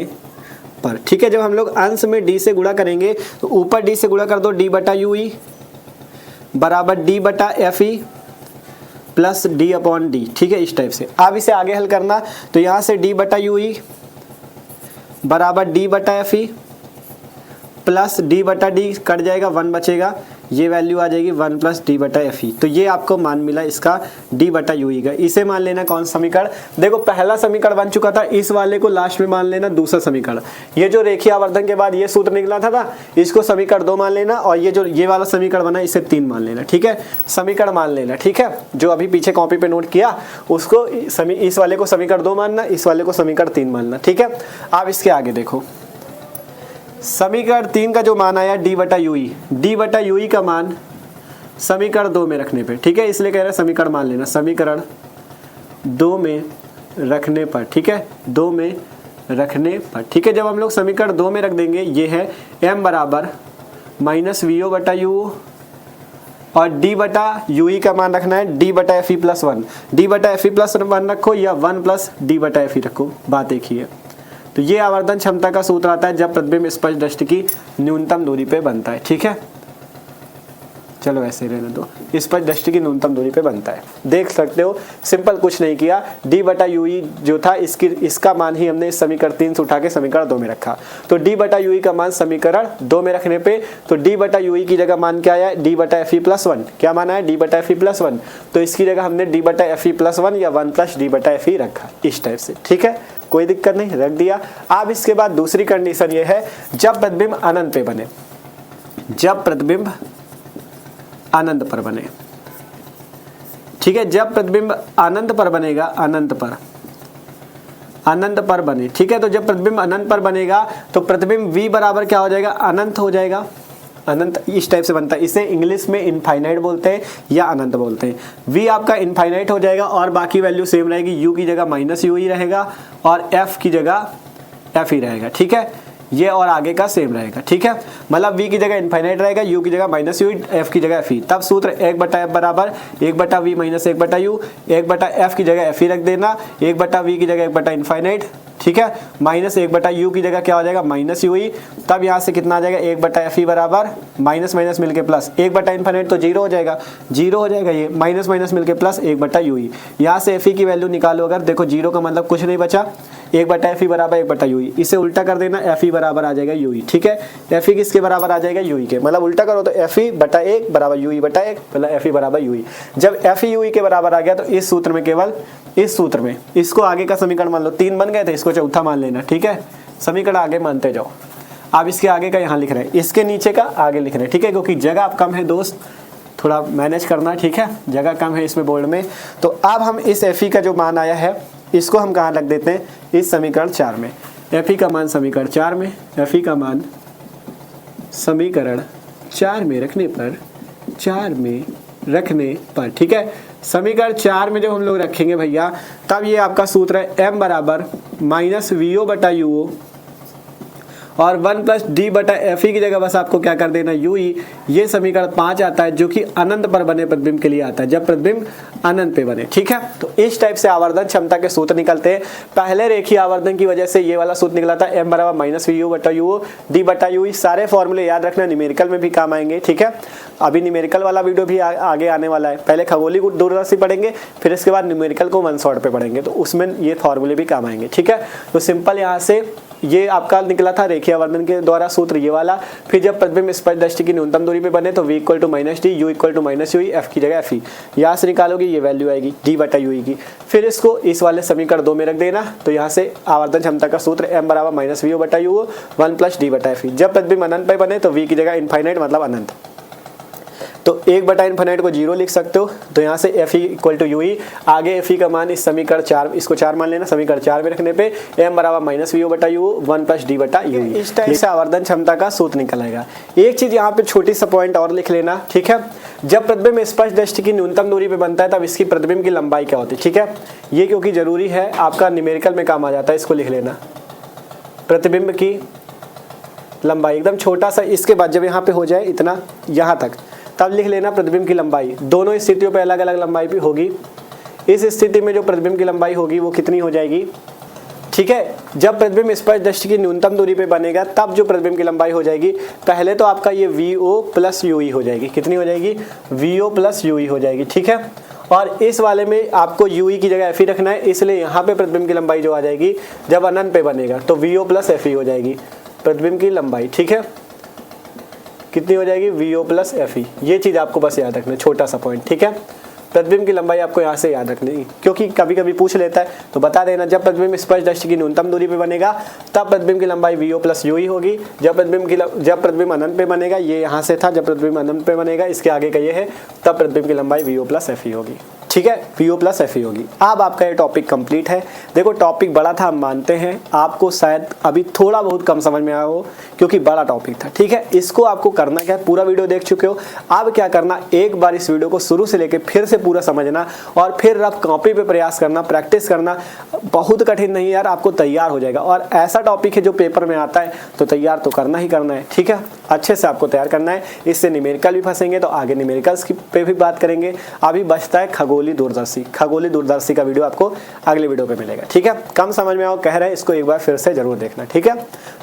पर, ठीक है। जब हम लोग अंश में D से गुणा करेंगे तो ऊपर D से गुणा कर दो, D बटा UE बराबर D बटा FE plus D upon D, ठीक है। इस टाइप से अब इसे आगे हल करना, तो यहाँ से D बटा UE बराबर D बटा FE प्लस डी बटा डी कट जाएगा, 1 बचेगा, ये वैल्यू आ जाएगी 1 प्लस डी बटा एफ ई। तो ये आपको मान मिला इसका डी बटा यू ई का। इसे मान लेना कौन सा समीकरण, देखो पहला समीकरण बन चुका था, इस वाले को लास्ट में मान लेना दूसरा समीकरण। ये जो रेखीय आवर्धन के बाद ये सूत्र निकला था इसको समीकरण 2 मान लेना, और ये जो ये वाला समीकरण बना इसे 3 मान लेना, ठीक है, समीकरण मान लेना, ठीक है, जो अभी पीछे कॉपी पे नोट किया उसको इस वाले को समीकरण 2 मानना, इस वाले को समीकरण 3 मानना, ठीक है। अब इसके आगे देखो, समीकरण 3 का जो मान आया डी बटा यू ई, डी बटा यू ई का मान समीकरण 2 में रखने पे, ठीक है, इसलिए कह रहे हैं समीकरण मान लेना, समीकरण 2 में रखने पर, ठीक है, 2 में रखने पर, ठीक है। जब हम लोग समीकरण 2 में रख देंगे, ये है m बराबर माइनस वी ओ बटा यू, और d बटा यू ई का मान रखना है d बटा एफ ई प्लस 1, d बटा एफ ई प्लस 1 रखो या 1 प्लस d बटा एफ ई रखो, बात एक ही है। तो ये आवर्धन क्षमता का सूत्र आता है जब प्रतिबिंब स्पष्ट दृष्टि की न्यूनतम दूरी पे बनता है, ठीक है, चलो ऐसे रहने दो, स्पष्ट दृष्टि की न्यूनतम दूरी पे बनता है। देख सकते हो सिंपल कुछ नहीं किया, d बटा यू ई जो था इसका मान ही हमने इस समीकरण 3 से उठा के समीकरण 2 में रखा। तो d बटा यू ई का मान समीकरण 2 में रखने पे, तो d बटा यू ई की जगह मान क्या आया है, d बटा एफ ई प्लस 1, क्या माना है d बटा एफ ई प्लस 1, तो इसकी जगह हमने d बटा एफ ई प्लस 1 या 1 प्लस d बटा एफ ई रखा, इस टाइप से, ठीक है, कोई दिक्कत नहीं, रख दिया। अब इसके बाद दूसरी कंडीशन ये है जब प्रतिबिंब अनंत पे बने, जब प्रतिबिंब अनंत पर बने, ठीक है, जब प्रतिबिंब अनंत पर बनेगा, अनंत पर बने, ठीक है, तो जब प्रतिबिंब अनंत पर बनेगा तो प्रतिबिंब v बराबर क्या हो जाएगा, अनंत हो जाएगा, अनंत इस टाइप से बनता है, इसे इंग्लिश में इनफाइनाइट बोलते हैं या अनंत बोलते हैं। v आपका इनफाइनाइट हो जाएगा और बाकी वैल्यू सेम रहेगी, u की जगह माइनस यू ही रहेगा और f की जगह f ही रहेगा, ठीक है, ये और आगे का सेम रहेगा, ठीक है, मतलब v की जगह इनफाइनाइट रहेगा, u की जगह माइनस यू, f की जगह f ही। तब सूत्र 1 बटा f बराबर 1 बटा v माइनस 1 बटा u, 1 बटा f की जगह f ही रख देना, 1 बटा v की जगह 1 बटा इनफाइनाइट, ठीक है, माइनस 1 बटा u की जगह क्या हो जाएगा, माइनस यू ही। तब यहाँ से कितना आ जाएगा, 1 बटा एफ ही बराबर माइनस माइनस मिलके प्लस, 1 बटा इनफाइनाइट तो 0 हो जाएगा, 0 हो जाएगा, ये माइनस माइनस मिलके प्लस 1 बटा यू ही। यहाँ से एफ ही की वैल्यू निकालो, अगर देखो 0 का मतलब कुछ नहीं बचा, 1 बटा एफ ही बराबर 1 बटा यू ही, इसे उल्टा कर देना, एफ ही बराबर आ जाएगा यू ही, ठीक है, एफ ही किसके बराबर आ जाएगा, यू ही के, मतलब उल्टा करो तो एफ ही बटा 1 बराबर यू ही बटा 1, मतलब एफ ही बराबर यू ही। जब एफ ही यू ही के बराबर आ गया तो इस सूत्र में, केवल इस सूत्र में, इसको आगे का समीकरण मान लो, 3 बन गए थे, इसको चौथा मान लेना, ठीक है, समीकरण आगे मानते जाओ। आप इसके आगे का यहाँ लिख रहे हैं, इसके नीचे का आगे लिख रहे हैं, ठीक है, क्योंकि जगह अब कम है दोस्त, थोड़ा मैनेज करना, ठीक है, जगह कम है इसमें बोर्ड में। तो अब हम इस एफ ई का जो मान आया है इसको हम कहाँ रख देते हैं, इस समीकरण 4 में, एफ ई का मान समीकरण 4 में, एफ ई का मान समीकरण 4 में रखने पर, 4 में रखने पर, ठीक है, समीकरण 4 में जब हम लोग रखेंगे भैया, तब ये आपका सूत्र है m बराबर माइनस वी ओ बटा यू ओ और 1 प्लस डी बटा एफ ई की जगह बस आपको क्या कर देना, यू ई। ये समीकरण 5 आता है जो कि अनंत पर बने प्रतिबिंब के लिए आता है, जब प्रतिबिंब अनंत पे बने, ठीक है। तो इस टाइप से आवर्धन क्षमता के सूत्र निकलते हैं। पहले रेखीय आवर्धन की वजह से ये वाला सूत्र निकला था, m बराबर माइनस वी यू बटा यू ओ, डी बटा यू ई। सारे फॉर्मूले याद रखना, न्यूमेरिकल में भी काम आएंगे, ठीक है। अभी न्यूमेरिकल वाला वीडियो भी आगे आने वाला है, पहले खगोली को दूरदर्शी पढ़ेंगे, फिर इसके बाद न्यूमेरिकल को 1 शॉट पे पढ़ेंगे, तो उसमें ये फॉर्मूले भी काम आएंगे, ठीक है। तो सिंपल यहाँ से ये आपका निकला था रेखीय आवर्धन के द्वारा सूत्र ये वाला। फिर जब प्रतिबिंब स्पष्ट दृष्टि की न्यूनतम दूरी पे बने तो v equal to minus D, U equal to minus U, F की जगह एफ ई, यहाँ से निकालोगे ये वैल्यू आएगी डी बटा यू की। फिर इसको इस वाले समीकरण 2 में रख देना, तो यहाँ से आवर्धन क्षमता का सूत्र m बराबर माइनस वी बटा यू 1 प्लस डी बटा एफ ई। जब प्रतिबिंब अनंत पे बने तो v की जगह इनफाइनाइट मतलब अनंत, तो 1 बटा इनफाइनाइट को 0 लिख सकते हो। तो यहाँ से F E equal to U E, आगे एफ ई का मान इस समीकरण 4, इसको 4 मान लेना, समीकरण 4 में रखने पे m बराबर माइनस वी बटा यू 1 प्लस डी बटा यू, इस टाइप से आवर्धन क्षमता का सूत्र निकल आएगा। एक चीज यहाँ पे छोटी सा पॉइंट और लिख लेना, ठीक है। जब प्रतिबिंब स्पष्ट दृष्टि की न्यूनतम दूरी पे बनता है तब इसकी प्रतिबिंब की लंबाई क्या होती है, ठीक है। ये क्योंकि जरूरी है, आपका न्यूमेरिकल में काम आ जाता है, इसको लिख लेना, प्रतिबिंब की लंबाई एकदम छोटा सा, इसके बाद जब यहाँ पे हो जाए इतना यहाँ तक, तब लिख लेना प्रतिबिंब की लंबाई। दोनों स्थितियों पे अलग अलग लंबाई भी होगी। इस स्थिति में जो प्रतिबिंब की लंबाई होगी वो कितनी हो जाएगी, ठीक है। जब प्रतिबिंब स्पष्ट दृष्टि की न्यूनतम दूरी पे बनेगा तब जो प्रतिबिंब की लंबाई हो जाएगी, पहले तो आपका ये V O plus U E हो जाएगी, कितनी हो जाएगी, V O plus U E हो जाएगी, ठीक है। और इस वाले में आपको यू ई की जगह एफ ई रखना है, इसलिए यहाँ पे प्रतिबिंब की लंबाई जो आ जाएगी जब अनंत पे बनेगा तो V O plus F E हो जाएगी प्रतिबिंब की लंबाई, ठीक है। कितनी हो जाएगी, VO प्लस FE। ये चीज़ आपको बस याद रखना, छोटा सा पॉइंट, ठीक है। प्रतिबिंब की लंबाई आपको यहाँ से याद रखनी, क्योंकि कभी कभी पूछ लेता है, तो बता देना जब प्रतिबिंब स्पर्श दृष्टि की न्यूनतम दूरी पे बनेगा तब प्रतिबिंब की लंबाई VO प्लस U ही होगी। जब प्रतिबिंब अनंत पे बनेगा, ये यहाँ से था, जब प्रतिबिंब अनंत पे बनेगा, इसके आगे का ये है, तब प्रतिबिंब की लंबाई VO प्लस FE होगी, ठीक है, VO प्लस FE होगी। अब आपका ये टॉपिक कंप्लीट है। देखो टॉपिक बड़ा था, हम मानते हैं, आपको शायद अभी थोड़ा बहुत कम समझ में आया हो क्योंकि बड़ा टॉपिक था, ठीक है। इसको आपको करना क्या है, पूरा वीडियो देख चुके हो, अब क्या करना, एक बार इस वीडियो को शुरू से लेकर फिर से पूरा समझना और फिर रफ कॉपी पे प्रयास करना, प्रैक्टिस करना। बहुत कठिन नहीं यार, आपको तैयार हो जाएगा। और ऐसा टॉपिक है जो पेपर में आता है तो तैयार तो करना ही करना है, ठीक है। अच्छे से आपको तैयार करना है, इससे न्यूमेरिकल भी फंसेंगे तो आगे न्यूमेरिकल्स पे भी बात करेंगे। अभी बचता है खगोलीय दूरदर्शी का वीडियो आपको अगले वीडियो पे मिलेगा, ठीक है। कम समझ में आओ कह रहे हैं, इसको एक बार फिर से जरूर देखना, ठीक है।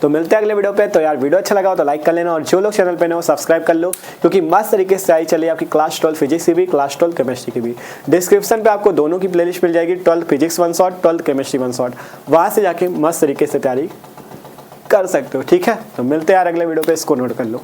तो मिलते हैं अगले वीडियो पे। तो यार वीडियो अच्छा लगा हो तो लाइक कर लेना, और जो लोग चैनल पे नए हो सब्सक्राइब कर लो, क्योंकि मस्त तरीके से आई चली आपकी क्लास 12 फिजिक्स की भी, क्लास 12 केमिस्ट्री की भी। डिस्क्रिप्शन पे आपको दोनों की प्लेलिस्ट मिल जाएगी, 12 फिजिक्स 1 शॉट, 12 केमिस्ट्री 1 शॉट, वहां से जाके मस्त तरीके से तैयारी कर सकते हो, ठीक है। तो मिलते हैं यार अगले वीडियो पे, इसको नोट कर लो।